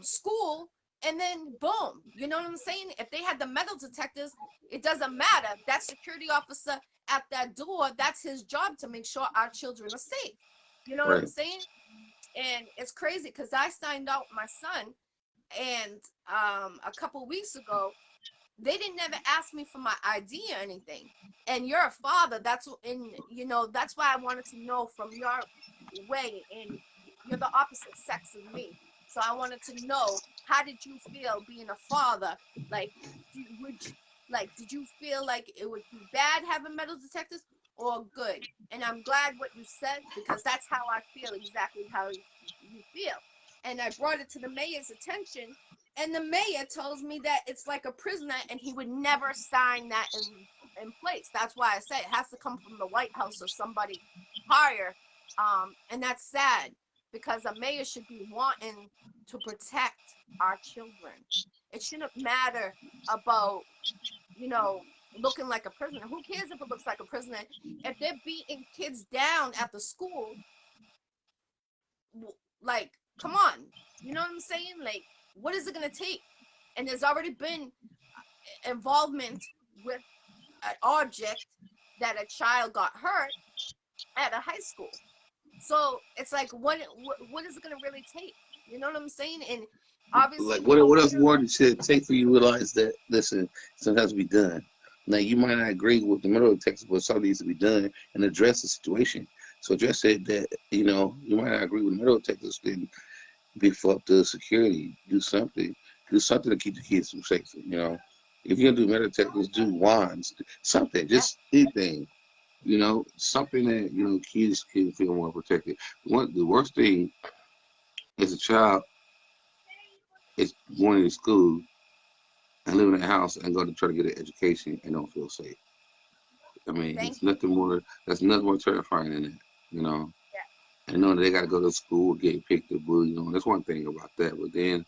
school, and then boom, you know what I'm saying? If they had the metal detectors, it doesn't matter. That security officer at that door, that's his job to make sure our children are safe. You know what I'm Right. saying? And it's crazy because I signed out my son, and a couple weeks ago, they didn't never ask me for my ID or anything. And you're a father. That's why I wanted to know from your way. And you're the opposite sex of me. So I wanted to know, how did you feel being a father? Like, did you feel like it would be bad having metal detectors or good? And I'm glad what you said, because that's how I feel, exactly how you feel. And I brought it to the mayor's attention, and the mayor tells me that it's like a prisoner, and he would never sign that in place. That's why I say it has to come from the White House or somebody higher. And that's sad, because a mayor should be wanting to protect our children. It shouldn't matter about, looking like a prisoner. Who cares if it looks like a prisoner? If they're beating kids down at the school, like, come on. You know what I'm saying? Like, what is it going to take? And there's already been involvement with an object that a child got hurt at a high school. So it's like, what is it going to really take? You know what I'm saying? And obviously, Like, what else more should it take for you to realize that, listen, something has to be done? Now, you might not agree with the middle of the text, but something needs to be done and address the situation. So address it that, you might not agree with the middle of the text, then beef up the security, do something to keep the kids from safe. If you're gonna do metal detectors, do wands, something, yeah, just anything. Something that kids can feel more protected. The worst thing as a child is going to school and living in a house and going to try to get an education and don't feel safe. I mean, thank it's you. nothing more. That's nothing more terrifying than that. Yeah. And knowing that they got to go to school, get picked up, bullied. That's one thing about that. But then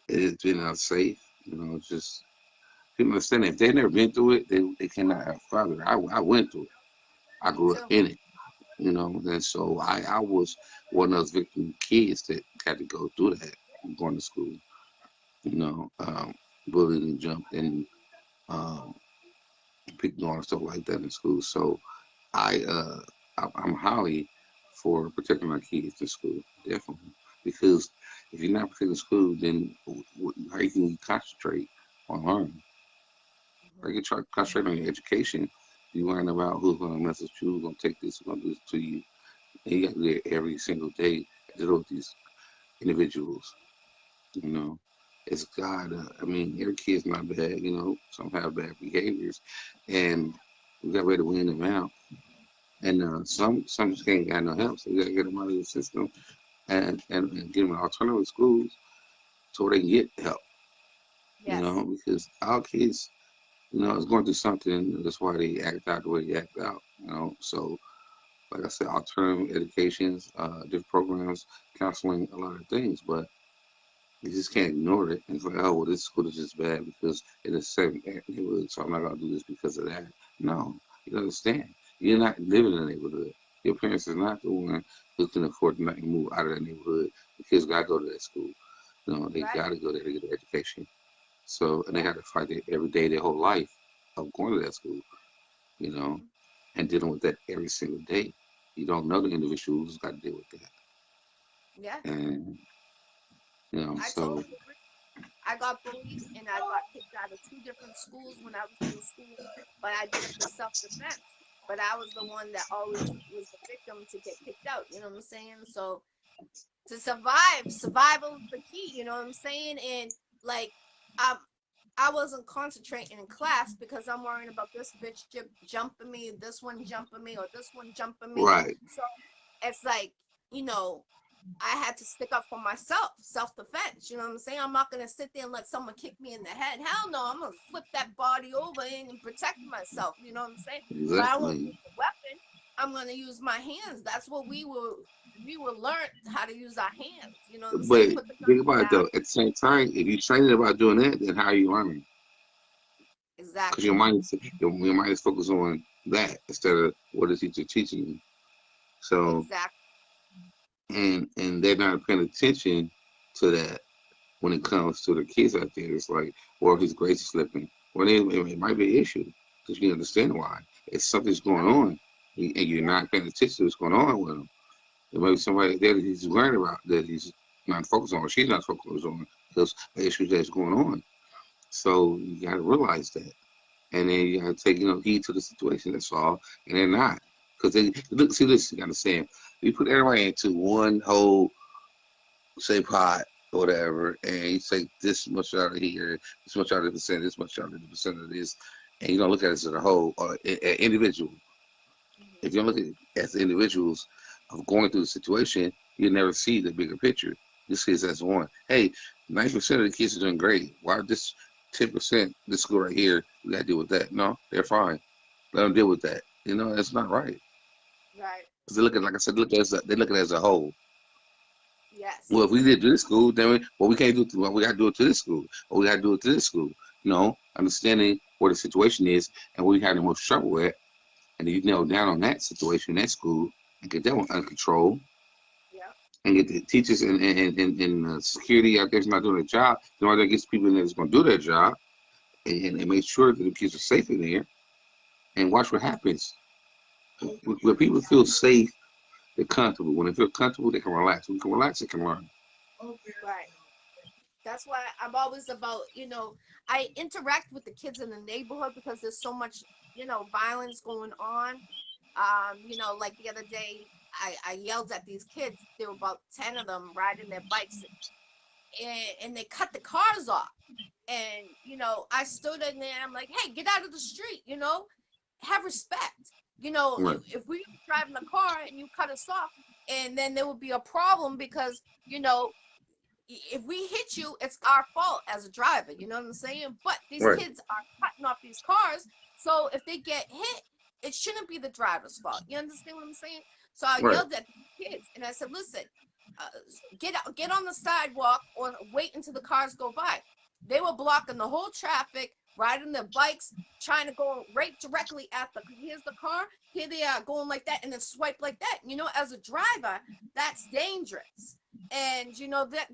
it is being unsafe. It's just people understand that if they've never been through it, they cannot have father. I went through it. I Me grew up too. in it. And so I was one of those victim kids that had to go through that going to school. You know, um, bullied and jumped and um, picked on and stuff like that in school. So I I'm highly for protecting my kids in school, definitely, because if you're not protecting school, then how you can concentrate on learning? Or Mm-hmm. you can try to concentrate on your education. You learn about who's going to mess with you, who's going to take this, who's going to do this to you. And you got to do it every single day to deal with these individuals. You know, it's God. I mean, every kid's not bad. Some have bad behaviors, and we got ready to win them out. And some just ain't got no help, so you got to get them out of the system and get them in alternative schools so they can get help. Yes. Because our kids, is going through something. That's why they act out the way they act out. So like I said, alternative educations, different programs, counseling, a lot of things. But You just can't ignore it. It's like, oh, well, this school is just bad because it is certain neighborhood, so I'm not gonna do this because of that. No, you understand. You're not living in the neighborhood. Your parents is not the one who can afford to not move out of that neighborhood. The kids gotta go to that school. They Right. gotta go there to get their education. So, and they Yeah. have to fight it every day, their whole life of going to that school. You know, Mhm. and dealing with that every single day. You don't know the individual who's got to deal with that. Yeah. And, I so, totally agree. I got bullied and I got kicked out of 2 different schools when I was in school, but I did it for self-defense. But I was the one that always was the victim to get kicked out. You know what I'm saying? So to survive, survival is the key. You know what I'm saying? And like, um, I wasn't concentrating in class because I'm worrying about this bitch jumping me, this one jumping me, or this one jumping me. right. So it's like, you know, I had to stick up for myself, self-defense. You know what I'm saying? I'm not gonna sit there and let someone kick me in the head. Hell no, I'm gonna flip that body over and protect myself. You know what I'm saying? But I won't Exactly. use a weapon. I'm gonna use my hands. That's what we were learned how to use our hands. You know what I'm saying? But Put the think gun about it down. though. At the same time, if you're training about doing that, then how are you learning? Because Exactly. your mind is focused on that instead of what the teacher teaching you. So, Exactly. and they're not paying attention to that when it comes to the kids out there. It's like, well, his grades are slipping. Well, it might be an issue because you understand why. It's something's Yep. going on, and you're Yep. not paying attention to what's going on with him. There might be somebody there that he's learning about that he's not focused on, or she's not focused on because the issues that's going on. So you got to realize that, and then you got to take heed to the situation. That's all, and they're not because they look. See this, you got to say, you put everybody into one whole say pot or whatever, and you take this much out of here, this much out of the percent, this much out of the percent of this, and you don't look at it as a whole or an individual. Mhm. If you don't look at it as individuals of going through the situation, you never see the bigger picture. This is as one. Hey, 90% of the kids are doing great. Why this 10%, this school right here, we got to deal with that? No, they're fine. Let them deal with that. That's not right. Right. Because they look at, like I said, they look at it as a whole. Yes. Well, if we did to this school, then we can't do it. Well, we got to do it to this school, or we got to do it to this school. Understanding what the situation is and where you have the most trouble at, and you nail down on that situation, that school, and get that one under control, Yep. and get the teachers and security out there that's not doing their job. There gets people in there that's going to do their job, and make sure that the kids are safe in there, and watch what happens. When people feel safe, they're comfortable. When they feel comfortable, they can relax. When they can relax, they can learn. Right. That's why I'm always about, I interact with the kids in the neighborhood because there's so much, violence going on. Like the other day, I yelled at these kids. There were about 10 of them riding their bikes, and they cut the cars off. And, I stood in there and I'm like, hey, get out of the street, have respect. Right, If we were driving a car and you cut us off, and then there would be a problem because, if we hit you, it's our fault as a driver. You know what I'm saying? But these right, kids are cutting off these cars. So if they get hit, it shouldn't be the driver's fault. You understand what I'm saying? So I right, yelled at the kids and I said, listen, uh, get on the sidewalk or wait until the cars go by. They were blocking the whole traffic, riding their bikes, trying to go right directly at here's the car, here they are going like that and then swipe like that. As a driver, that's dangerous. And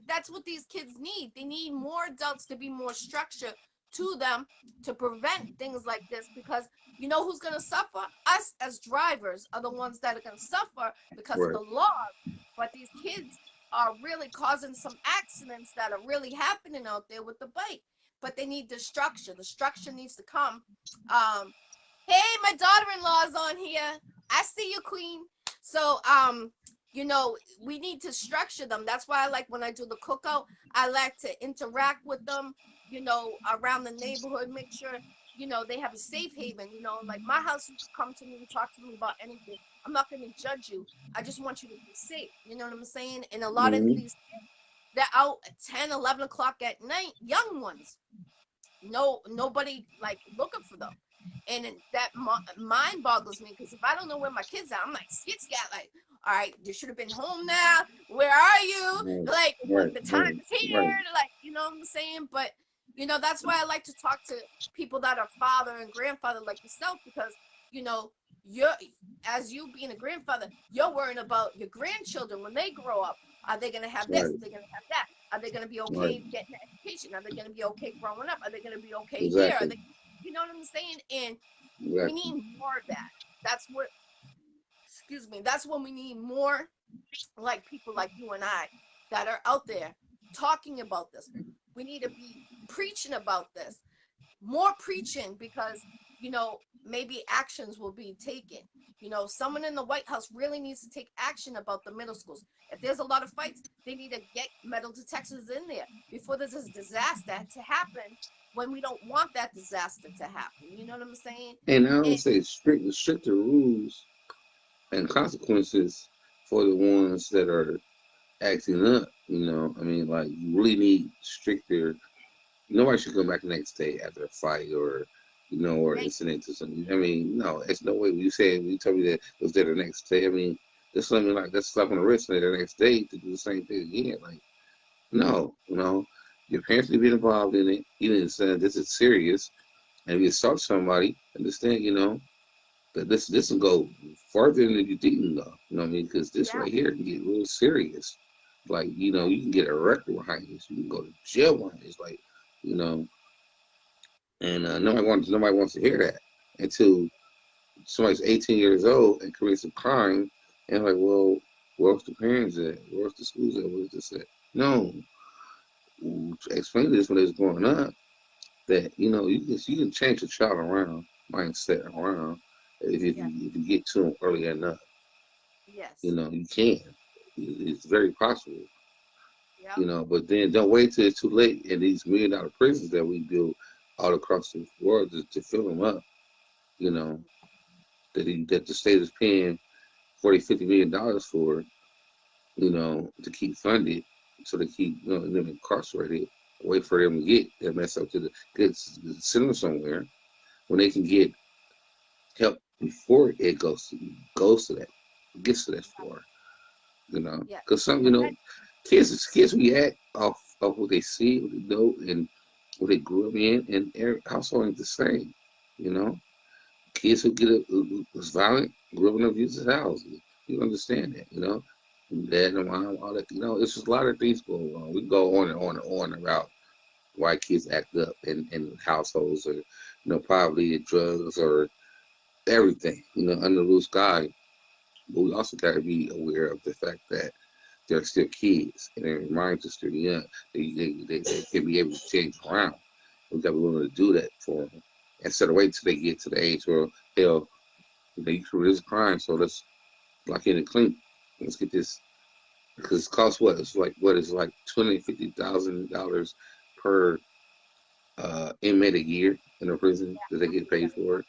that's what these kids need. They need more adults to be more structured to them to prevent things like this, because who's going to suffer? Us as drivers are the ones that are going to suffer because of right. the laws. But these kids are really causing some accidents that are really happening out there with the bike. But they need the structure. The structure needs to come. Hey, my daughter-in-law is on here. I see you, queen. So we need to structure them. That's why I like when I do the cookout, I like to interact with them, around the neighborhood, make sure, they have a safe haven. Like my house, you could come to me and talk to me about anything. I'm not going to judge you. I just want you to be safe. You know what I'm saying? And a lot of Mm-hmm. these kids, they're out at 10, 11 o'clock at night, young ones. No, nobody like looking for them. And that mind boggles me, because if I don't know where my kids are, I'm like skit scat, like, all right, you should have been home now. Where are you? Right, Like, right, the time right, is here. right, Like, you know what I'm saying? But that's why I like to talk to people that are father and grandfather like yourself, because you know you're as you being a grandfather, you're worrying about your grandchildren when they grow up. Are they going to have this? right, Are they going to have that? Are they going to be right. okay getting an education? Are they going to be okay growing up? Are they going to be okay here? Are Exactly, they, you know what I'm saying? And we exactly. need more of that. That's what, excuse me, that's when we need more like people like you and I that are out there talking about this. We need to be preaching about this, more preaching, because maybe actions will be taken. Someone in the White House really needs to take action about the middle schools. If there's a lot of fights, they need to get metal detectors in there before there's this disaster to happen, when we don't want that disaster to happen. You know what I'm saying? And I would And say stricter rules and consequences for the ones that are acting up. I mean, like you really need stricter. Nobody should come back the next day after a fight or thank incident to something. I mean, no, it's no way. You told me that it was there the next day. I mean, that's something like that's slap on the wrist and the next day to do the same thing again. Like, no, your parents need to be involved in it. You understand this is serious, and if you assault somebody, understand, that this will go farther than you didn't go. You know what I mean? Because this yeah, right here can get real serious. Like, you can get a record behind this. You can go to jail behind this. Like, you know, and nobody wants to hear that until somebody's 18 years old and commits a crime, and like, well, where's the parents at? Where's the schools at? Where's this at? No, explain this when they was growing up that you can change the child around mindset around yes, if you get to them early enough. yes, You can. It's very possible. yep, But then don't wait till it's too late. In these $1 million prisons that we build all across the world to fill them up, you know, that the state is paying 40, $50 million for, to keep funded, so they keep them incarcerated. Wait for them to get that mess up to the good send them somewhere when they can get help before it goes to that gets to that floor. yeah. Because some And that, kids react off what they see, what they know, and what they grew up in, and every household ain't the same. You know, kids who's violent grew up in abusive houses. You understand that? Dad and mom, all that. It's just a lot of things going on. We go on and on and on about why kids act up in households, or poverty, drugs, or everything. Under the blue sky. But we also got to be aware of the fact that they're still kids and their minds are still young. They can be able to change around. We got to be willing to do that for them instead of waiting till they get to the age where, hell, you threw this crime, so let's lock in and clean. Let's get this, because it costs what? It's like $250,000 per inmate a year in a prison that they get paid for,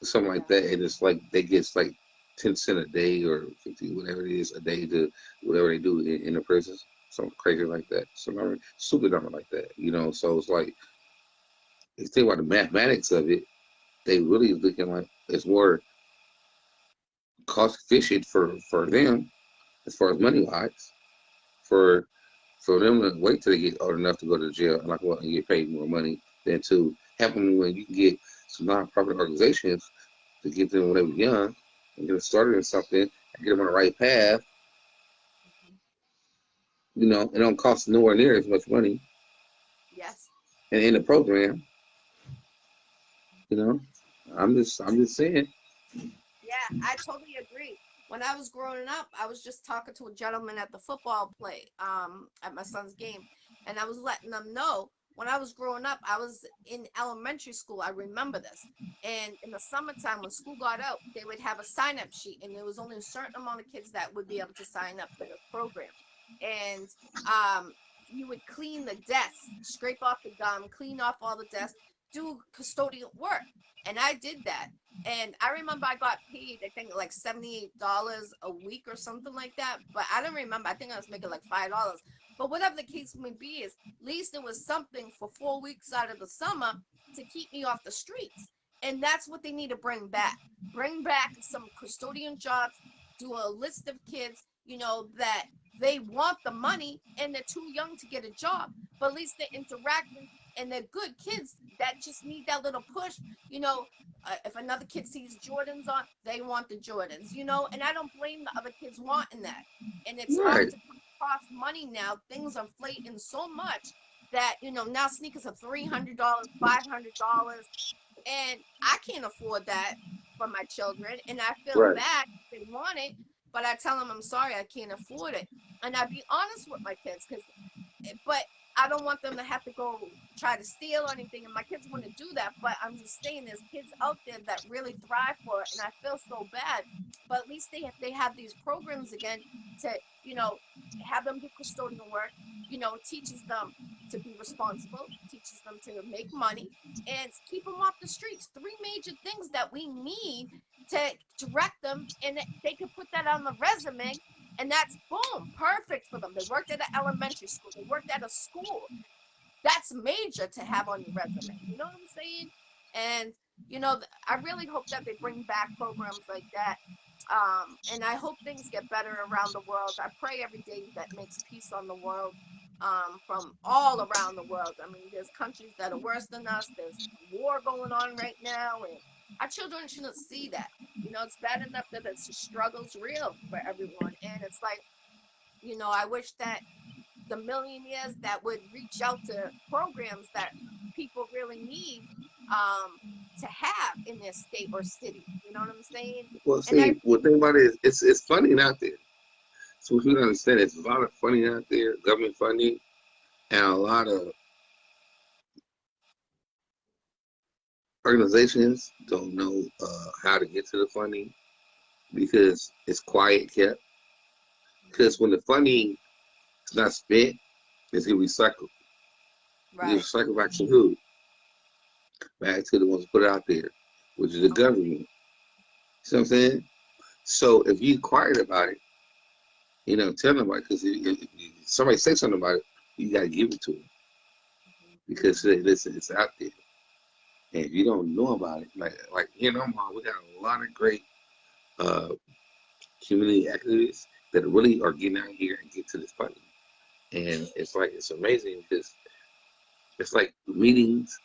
something yeah, like that. And it's like they get like 10 cents a day or 50, whatever it is a day to whatever they do in the prisons, something crazy like that. Some number, stupid number like that. So it's like if you think about the mathematics of it, they really looking like it's more cost efficient for them as far as money wise, for them to wait till they get old enough to go to jail and and get paid more money than to help them when you can get some nonprofit organizations to get them when they were young and get them started in something and get them on the right path. mhm, It don't cost nowhere near as much money yes. and in the program. You know, I'm just saying. Yeah, I totally agree. When I was growing up, I was just talking to a gentleman at the football play, at my son's game, and I was letting them know when I was growing up, I was in elementary school. I remember this. And in the summertime, when school got out, they would have a sign up sheet, and there was only a certain amount of kids that would be able to sign up for this program. And um, you would clean the desk, scrape off the gum, clean off all the desks, do custodial work. And I did that. And I remember I got paid, I think like $78 a week or something like that. But I don't remember. I think I was making like $5. But whatever the case may be, is at least it was something for 4 weeks out of the summer to keep me off the streets. And that's what they need to bring back. Bring back some custodian jobs, do a list of kids, you know, that they want the money and they're too young to get a job, but at least they're interacting and they're good kids that just need that little push, you know. If another kid sees Jordans on, they want the Jordans, you know, and I don't blame the other kids wanting that. And it's hard Right. to cost money now. Things are inflating so much that, you know, now sneakers are $300, $500, and I can't afford that for my children. And I feel Right. bad if they want it, but I tell them I'm sorry, I can't afford it. And I be honest with my kids, because but I don't want them to have to go try to steal or anything. And my kids want to do that, but I'm just saying there's kids out there that really thrive for it, and I feel so bad. But at least they have these programs again to, you know, have them do custodial work. You know, teaches them to be responsible, teaches them to make money, and keep them off the streets. Three major things that we need to direct them, and they can put that on the resume, and that's boom, perfect for them. They worked at an elementary school, they worked at a school. That's major to have on your resume. You know what I'm saying? And you know, I really hope that they bring back programs like that. And I hope things get better around the world. I pray every day that makes peace on the world, from all around the world. I mean, there's countries that are worse than us. There's war going on right now, and our children shouldn't see that. You know, it's bad enough that the struggle's real for everyone, and it's like, you know, I wish that the millionaires that would reach out to programs that people really need, to have in their state or city. You know what I'm saying? Well, And I see, what thing about it is it's funding out there. So if you understand, there's a lot of funding out there, government funding, and a lot of organizations don't know how to get to the funding because it's quiet kept. Because when the funding is not spent, it's get recycled. It right, gets recycled back to who? Back to the ones who put it out there, which is the okay, government. See what I'm saying? So if you quiet about it, you know, tell nobody, because if somebody say something about it, you got to give it to them. Because say, listen, it's out there. And if you don't know about it, like here in Omaha, we got a lot of great uh, community activists that really are getting out here and get to this funding. And it's like, it's amazing because it's like meetings.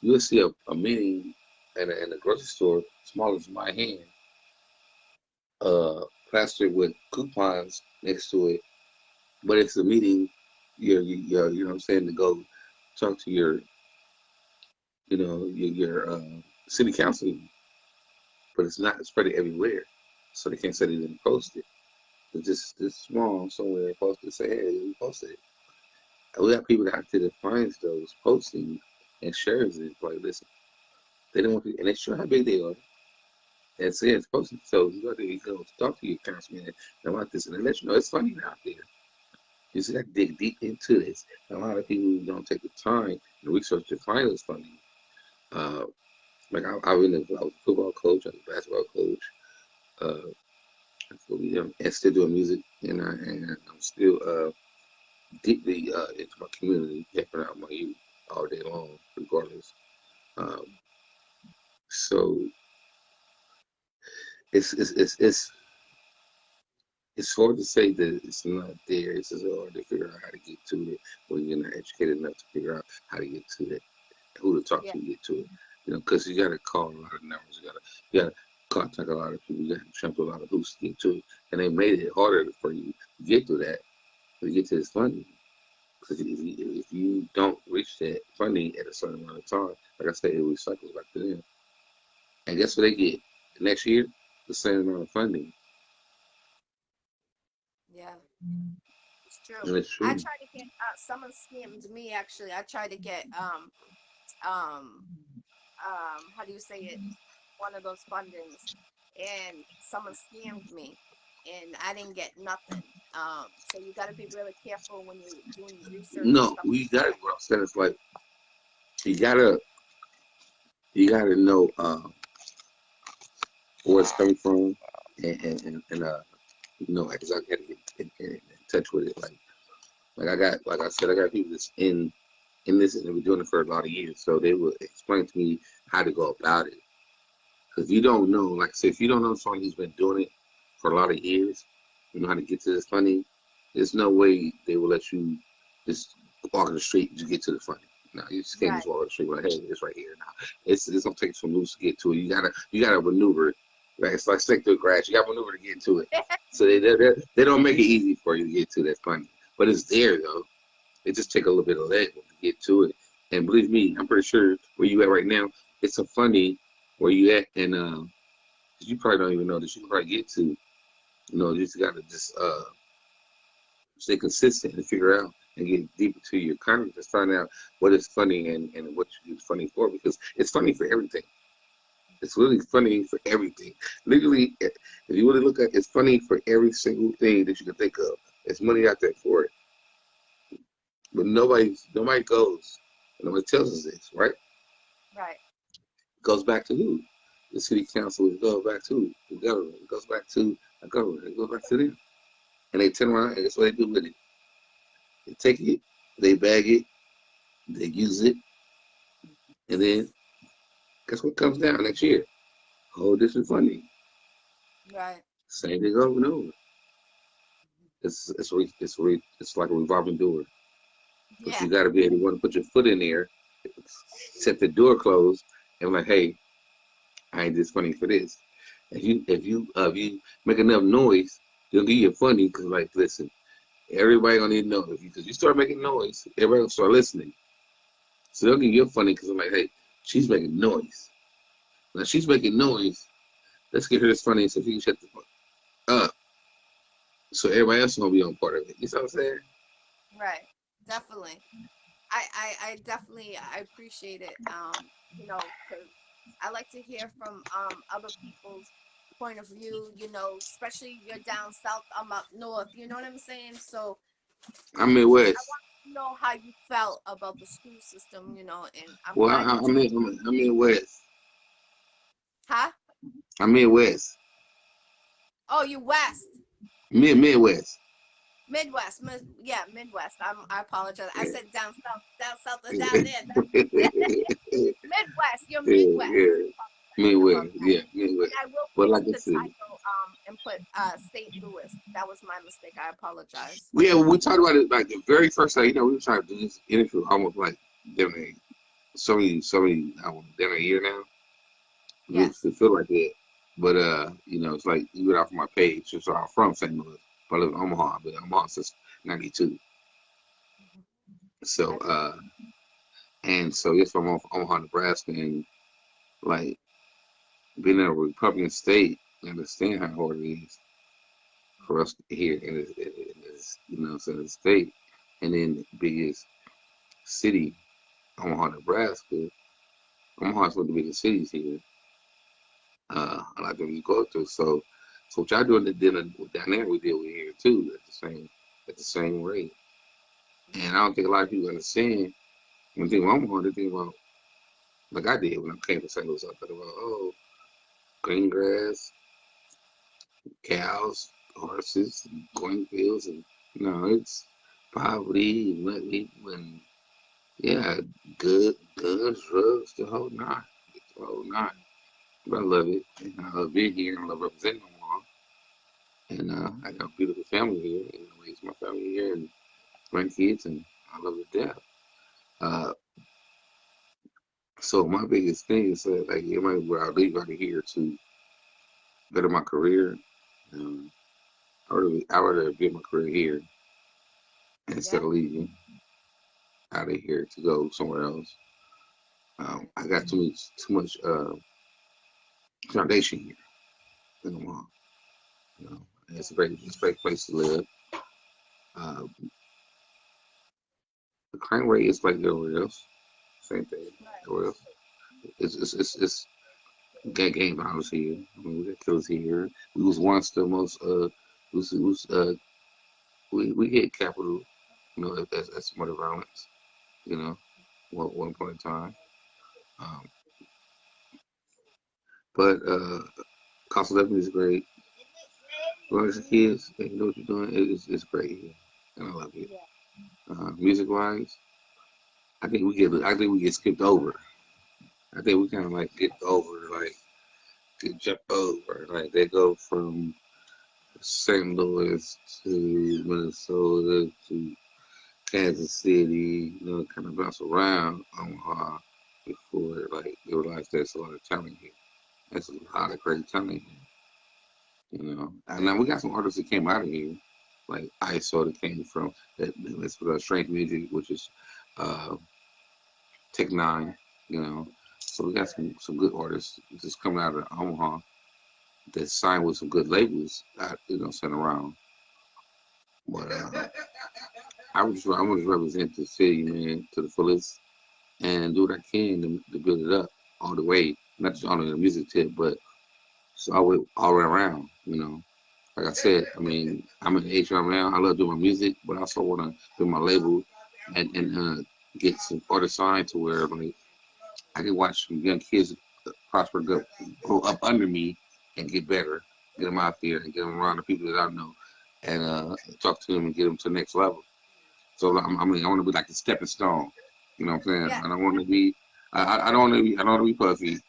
You'll see a meeting in a grocery store, small as my hand, plastered with coupons next to it. But it's a meeting, you know what I'm saying, to go talk to your, you know, your city council. But it's not spread it everywhere. So they can't say they didn't post it. It's just this small somewhere they posted, say, hey, we posted it. And we got people out there that finds those postings and shares it. Like, listen, they don't want to, and they sure how big they are. And say it's posted. So you got to go talk to your councilman about this and they let you know it's funding out there. You just got to dig deep into this. And a lot of people don't take the time and research to find this funding. Uh, like I was a football coach, I was a basketball coach. And still doing music, and I'm still deeply into my community, helping out my youth all day long, regardless. Um, so it's it's it's it's it's hard to say that it's not there. It's just hard to figure out how to get to it when you're not educated enough to figure out how to get to it, who to talk yeah, to get to it. You know, because you got to call a lot of numbers. You got to contact a lot of people. You got to jump through a lot of hoops to get to it, and they made it harder for you to get to that, to get to this funding. Because if you don't reach that funding at a certain amount of time, like I said, it recycles back to them. And guess what they get next year? The same amount of funding. yeah, it's true. And it's I true. tried to get, someone scammed me actually. I tried to get, um, how do you say it? One of those fundings, and someone scammed me, and I didn't get nothing. So you got to be really careful when you're doing research and No, stuff we like got it. that. What I'm saying is like you gotta know where it's coming from, and you know, because I gotta get in touch with it. Like I said, I got people that's in this and they've been doing it for a lot of years, so they will explain to me how to go about it. If you don't know, like I said, if you don't know someone who's been doing it for a lot of years, you know how to get to this funny, there's no way they will let you just walk on the street and just get to the funny. No, you just can't Right. just walk on the street like, hey, it's right here now. It's gonna take some moves to get to it. You gotta maneuver it. Like it's like stick through grass. You gotta maneuver to get to it. So they don't make it easy for you to get to that funny. But it's there though. It just take a little bit of leg to get to it. And believe me, I'm pretty sure where you at right now, it's a funny where you at, and you probably don't even know that you can probably get to. You know, you just gotta just stay consistent and figure out and get deeper to your content to find out what is funny and what it's funny for, because it's funny for everything. It's really funny for everything. Literally, if you really look at it, it's funny for every single thing that you can think of. There's money out there for it. But nobody goes. Nobody tells us this, right? Right. It goes back to who? The city council. It goes back to the government. It goes back to the government. It goes back to them. And they turn around and that's what they do with it. They take it, they bag it, they use it, and then guess what comes down next year? Oh, this is funny. Right. Same thing over and over. It's like a revolving door. But Yeah. you got to be able to want to put your foot in there, set the door closed, and like, hey, I ain't just funny for this. If you make enough noise, they'll give you funny because like, listen, everybody gonna need to know because you start making noise, everybody gonna start listening. So they'll give you funny because I'm like, hey, she's making noise. Now she's making noise. Let's get her this funny so she can shut the fuck up. So everybody else is gonna be on part of it. You see what I'm saying? Right. Definitely. I definitely I appreciate it. You know, because I like to hear from other people's point of view. You know, especially you're down south, I'm up north. You know what I'm saying? So I'm I Midwest. want to know how you felt about the school system. You know, and I'm Well, glad you told me. I'm Midwest. Huh? I'm Midwest. Oh, you west. Midwest. Midwest, yeah, Midwest. I apologize. I Yeah. said down south, or Yeah. down there. Midwest. You're Midwest. Yeah. About Midwest. that. Yeah, And Midwest. I will But fix like I the said, title and put St. Louis. That was my mistake. I apologize. yeah, we talked about it like the very first time. You know, we were trying to do this interview almost like damn near I don't know, damn near a year now. Yes. It feel like that. But you know, it's like you get off my page. So I'm from St. Louis, but I live in Omaha. But Omaha since '92. So Okay. and so yes, I'm from Omaha, Nebraska, and like being in a Republican state, I understand how hard it is for us here in this you know, so the state, and then the biggest city, Omaha, Nebraska. Omaha is one of the biggest cities here. A lot of things you go through. So what y'all doing down there, we deal with here too at the same rate. And I don't think a lot of people understand when they think of Omaha, they think about like I did when I came to St. Louis. I thought about green grass, cows, horses, and cornfields, and no, it's poverty and what people and yeah, good guns, drugs, the whole nine, the whole nine. But I love it. And I love being here. I love representing Omaha. And I got a beautiful family here, and I raised my family here and grandkids, and I love it there. Uh, so my biggest thing is that like everybody where I leave out of here to better my career. Um, I rather build my career here instead Yeah. of leaving out of here to go somewhere else. I got too much foundation here in Omaha. You know, and it's a great place to live. Uh, the crime rate is like everywhere else. Same thing. Right. Everywhere else. It's gang violence here. I mean, we got killers here. We was once the most we hit capital, you know, as murder violence. You know, one point in time. Um, but cost of living is great. As long as the kids they know what you're doing, it's great here, and I love it. Yeah. Music wise, I think we get skipped over. I think we kind of like get over like get jumped over. Like they go from St. Louis to Minnesota to Kansas City, you know, kind of bounce around Omaha before like they realize there's a lot of talent here. There's a lot of great talent here, you know. And now we got some artists that came out of here, like ISO that came from that's for Strange Music, which is uh Tech Nine, you know. So we got some good artists just coming out of Omaha that signed with some good labels, you know, sent around. But I want to represent the city, man, to the fullest and do what I can to build it up all the way, not just on the music tip, but just all the way around, you know. Like I said, I mean, I'm an age right now. I love doing my music, but I also want to do my label and get some artists signed to where like I can watch some young kids prosper, grow up under me, and get better. Get them out there and get them around the people that I know, and talk to them and get them to the next level. So I mean, I want to be like a stepping stone. You know what I'm saying? Yeah. I don't want to be. I don't want to be. I don't want to be puffy.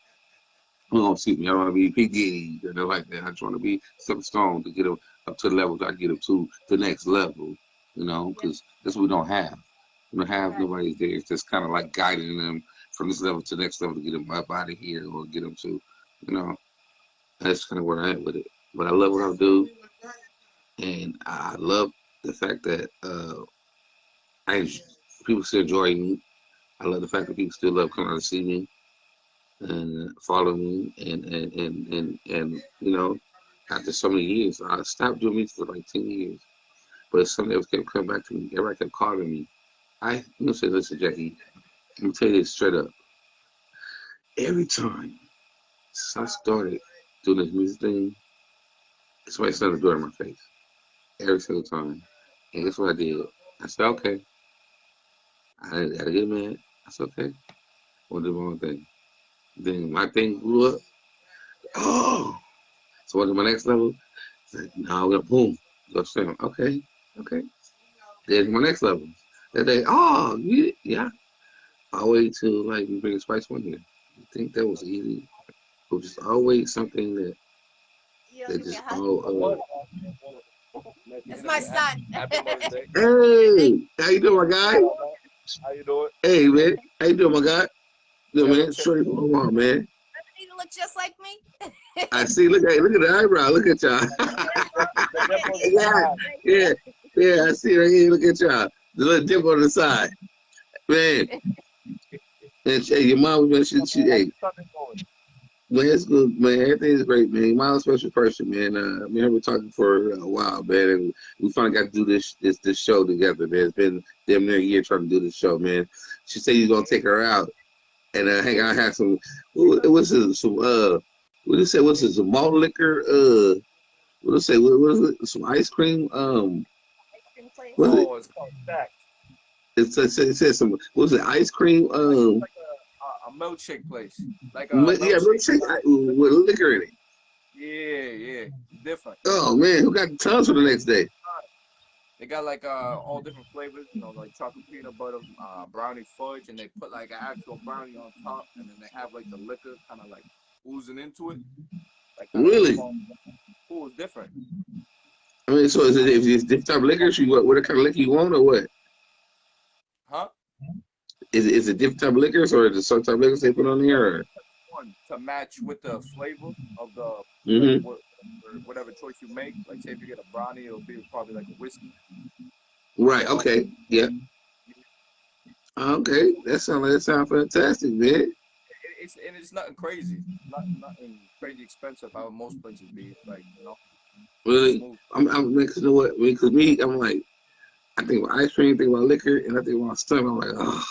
Oh, excuse me. I don't want to be PG or nothing like that. I just want to be stepping stone to get them up to the level that I get them to the next level. You know, because that's what we don't have. We don't have nobody there. It's just kind of like guiding them from this level to the next level to get them up out of here or get them to, you know, that's kind of where I am with it. But I love what I do, and I love the fact that I people still enjoy me. I love the fact that people still love coming out to see me and follow me, and you know, after so many years, I stopped doing music for like 10 years, but something else kept coming back to me. Everybody kept calling me. You know, say, listen, Jackie, let me tell you this straight up. Every time since I started doing this music thing, somebody started doing it in my face every single time. And guess what I did? I said, okay. I gotta get mad. I said, okay. I want to do my own thing. Then my thing blew up. Oh, so what is my next level? It's like, now we're gonna boom. Go stream. Okay, okay. There's my next level. That day, oh, yeah. I'll wait till like we bring a Spice One here. You think that was easy? It was just always something that just all. It's my son. Happy Mother's Day. Hey, how you doing, my guy? How you doing? Hey, man, how you doing, my guy? Good, Yeah, man. Shorty from Omaha, man. Doesn't he look just like me? I see. Look at the eyebrow. Look at y'all. yeah, yeah. I see right here. Look at y'all. The little dip on the side, man. And hey, your mom, man, she hey, man, it's good, man. Everything is great, man. Your mom's a special person, man. Me and her been talking for a while, man, and we finally got to do this show together, man. It's been damn near a year trying to do this show, man. She said he's gonna take her out and hang out, have some. What's this? Some what did it say? What's this? Some malt liquor? What did it say? What is it? Some ice cream? What is it? Oh, it's called Stack. It says some. What was it? Ice cream? It's like a milkshake place. Like a Yeah, milkshake. with liquor in it. Yeah. Different. Oh man, who got tons for the next day? They got like all different flavors, you know, like chocolate peanut butter, brownie fudge, and they put like an actual brownie on top, and then they have like the liquor kind of like oozing into it. Like Really? Cool, it's different. I mean, so is it if it's different type of liquor? What kind of liquor you want, or what? Huh? Is it different type of liquors, or is it some type of liquors they put on there? Or? One to match with the flavor of the Mm-hmm. whatever choice you make. Like say if you get a brownie, it'll be probably like a whiskey. Right. Okay. Yeah. Okay. That sounds fantastic, man. It's nothing crazy. Nothing crazy expensive. How most places be. It's like Really, smooth. I'm you know what? Because me, I'm like, I think about ice cream, think about liquor, and I think about stomach. I'm like, oh.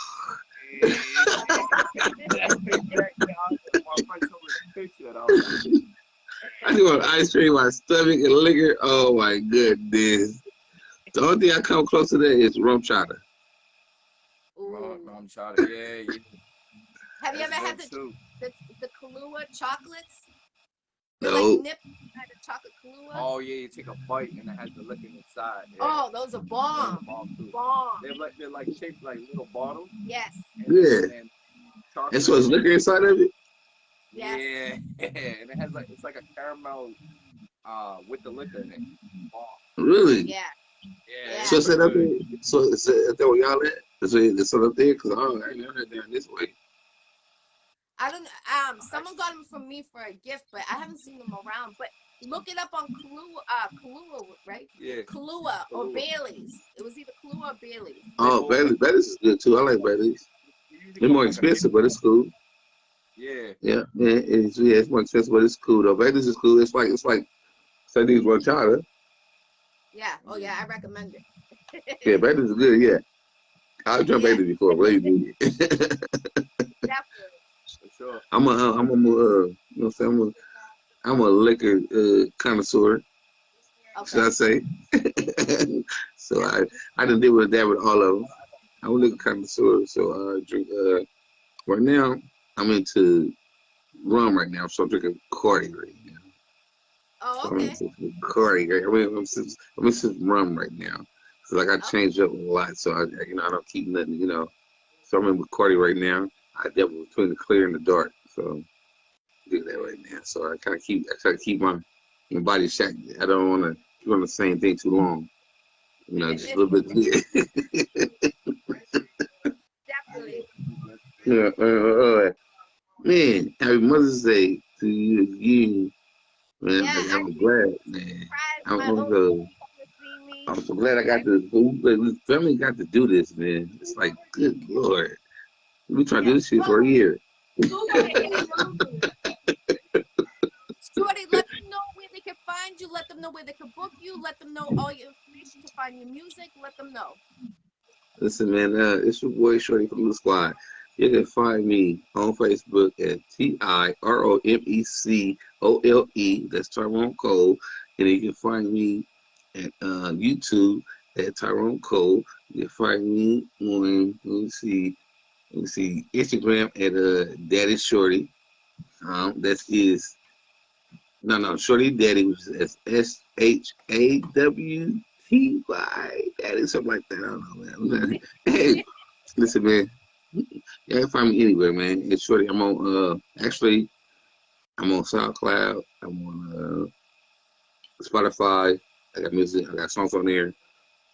I think about ice cream, my stomach, and liquor. Oh my goodness. The only thing I come close to that is rum chata. Rum chata, yeah. Have you ever had That's the Kahlua chocolates? No. Like nip at a chocolate Kahlua? Oh yeah, you take a bite and it has the liquor inside. Yeah. Oh, those are bomb. Bomb. They're like shaped like little bottles. Yes. Yeah. And And so it's liquor inside of it? Yes. Yeah, and it has like it's like a caramel with the liquor in it. Bomb. Really? Yeah. Yeah, So Yeah. it's is that super up good. there? So is that where y'all at? Is it up there? Cause I ain't heard down this way. I don't someone got them from me for a gift, but I haven't seen them around. But look it up on Kahlua, right? Yeah, Kahlua or Kahlua. Bailey's. It was either Kahlua or Bailey's. They Oh, both they Bailey's is good too. I like Bailey's. usually It's come more in like a six expensive, but pack. it's cool. Yeah, It's more expensive, but it's cool though. Bailey's is cool. It's like Sundays horchata. Yeah. Oh yeah, yeah, I recommend Yeah, it. Bailey's is good. Yeah, I've drunk Yeah, Bailey's before. Bailey's good. definitely. for sure. You know what I'm saying? I'm a liquor connoisseur, should I Okay. say? So Yeah. I done deal with that with all of them. I'm a liquor connoisseur, so I drink. Right now, I'm into rum right now, so I'm drinking Cardi right now. Oh, So I'm okay. into Cardi. Right? I'm into rum right now. So like I Oh, changed up a lot, so I don't keep nothing. So I'm in with Cardi right now. I dabble between the clear and the dark. So do that right now. So I try to keep my body shut. I don't want to keep on the same thing too long. Just a little bit. definitely. Yeah, man, happy Mother's Day to you, man. Yeah, I I'm glad, man. surprised I'm, my I'm, own so, to see me. I'm so glad I got I to. The family got to do this, man. It's like, good lord, we trying to yeah. do this shit Well, for a year. Shorty, let them know where they can find you. Let them know where they can book you. Let them know all your information to find your music. Let them know. Listen, man, it's your boy Shorty from the Squad. You can find me on Facebook at TIROMECOLE. That's Tyrone Cole. And you can find me at YouTube at Tyrone Cole. You can find me on, let me see, Instagram at Daddy Shorty. That is no, Shorty Daddy, which is SHAWTY. Daddy, something like that. I don't know, man. Hey, listen, man. You can find me anywhere, man. It's Shorty. I'm on actually I'm on SoundCloud. I'm on Spotify. I got music. I got songs on there.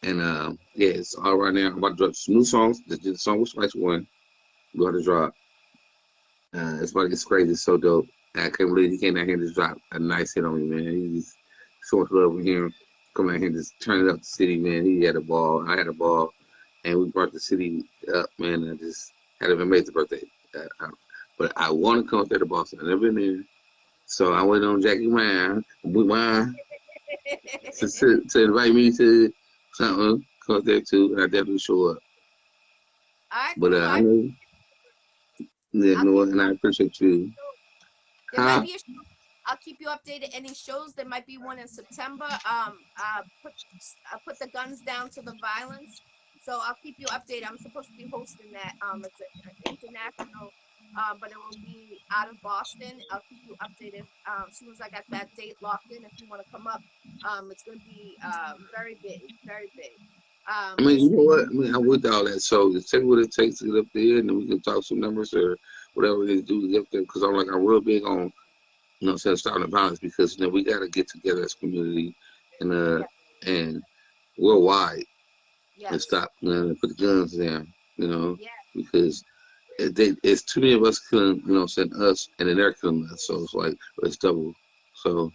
And yeah, it's all right now. I'm about to drop some new songs. The song with Spice One. We're about to drop. It's about to get crazy. It's so dope. I can't believe he came out here and just dropped a nice hit on me, man. He just so much love from him. Come out here and just turn it up the city, man. He had a ball. I had a ball. And we brought the city up, man. I just had an amazing birthday. But I want to come up there to Boston. I've never been there. So I went on Jackie Wine, to invite me to something. Come up there too. And I definitely show up. All right, But cool. I know, yeah, I'll no, keep and I appreciate you. there might Huh? be a show. I'll keep you updated. Any shows? There might be one in September. Put the guns down to the violence. So I'll keep you updated. I'm supposed to be hosting that. It's an international, but it will be out of Boston. I'll keep you updated. As soon as I got that date locked in, if you want to come up, it's going to be very big, very big. I mean, It's you know what? I mean, I'm with all that. So just tell me what it takes to get up there, and then we can talk some numbers or whatever it is to do to get up there. Because I'm real big on, starting the violence because we got to get together as a community and yeah, and worldwide and yes, stop, put the guns down, yeah, because it's too many of us killing, saying us, and then they're killing us. So it's like it's double. So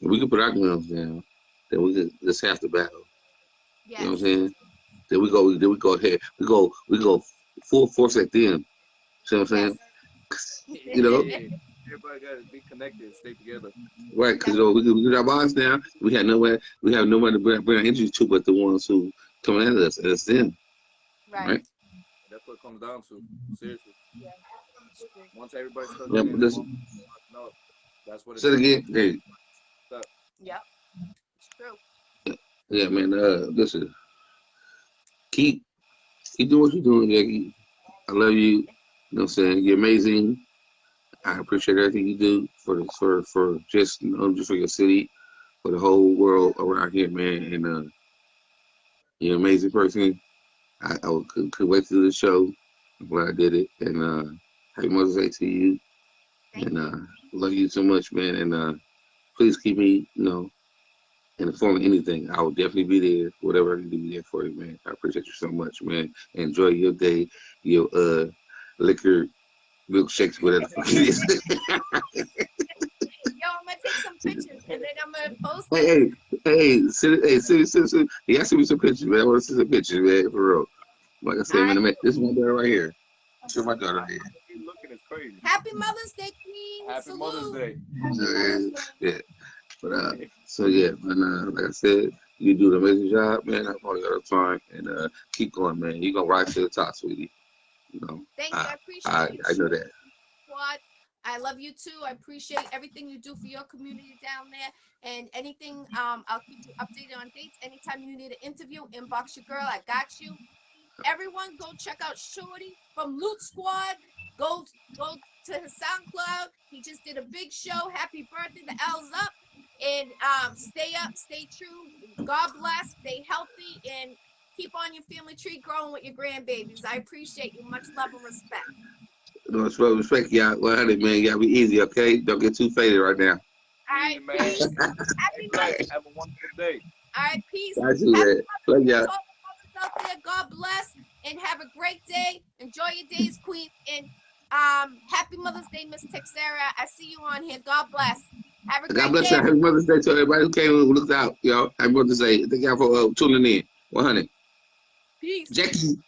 if we can put our guns down, then we can just half the battle. You know what I'm yes, saying? Then we go ahead. We go full force at them. See what I'm saying? yes. You know, Yeah, everybody got to be connected and stay together. right? Because That's we get our bonds down. We have nowhere to bring our injuries to, but the ones who come at us, and it's them, right. right? That's what it comes down to. Seriously. Yeah, it's true. Once everybody starts Yeah, getting but involved, listen, no, that's what it say it takes. again. Hey, So, Yep, it's true. yeah, man. Listen, keep doing what you're doing, Jackie. I love you. You know what I'm saying? You're amazing. I appreciate everything you do for just just for your city, for the whole world around here, man. And you're an amazing person. I could wait to do the show. I'm glad I did it. And happy Mother's Day to you. Thank And you. love you so much, man. And please keep me, in the form of anything. I will definitely be there. Whatever I can do, be there for you, man. I appreciate you so much, man. Enjoy your day, your liquor milkshakes, whatever the fuck it is. Yo, I'm gonna take some pictures and then I'm gonna post Hey, them. send. You gotta send me some pictures, man. I want to see some pictures, man, for real. Like I said, All right. man, this is my daughter right here. Show my daughter here. You looking is crazy. Happy Mother's Day, Queen. Happy Mother's Salute. Day. Yeah. But so yeah, man. Like I said, you do an amazing job, man. I'm all the time, and keep going, man. You gonna rise to the top, sweetie. Thank you. I I appreciate you. I know that. Squad. I love you too. I appreciate everything you do for your community down there. And anything, I'll keep you updated on dates. Anytime you need an interview, inbox your girl. I got you. Everyone, go check out Shorty from Loot Squad. Go to his SoundCloud. He just did a big show. Happy birthday. The L's up. And stay up, stay true. God bless. Stay healthy and keep on your family tree growing with your grandbabies. I appreciate you. Much love and respect. No, respect y'all. 100, man. Y'all be easy, okay? Don't get too faded right now. All right, Man. peace. Be Happy blessed. Mother's. Have a wonderful day. All right, peace. I see Happy that. Love Mother's Day y'all. to all the mothers out there. God bless and have a great day. Enjoy your days, Queen. And happy Mother's Day, Miss Texera. I see you on here. God bless. Have a God great bless day. y'all. Happy Mother's Day to everybody who came and looked out, y'all. Happy Mother's Day. Thank y'all for tuning in. 100. Peace. Jackie.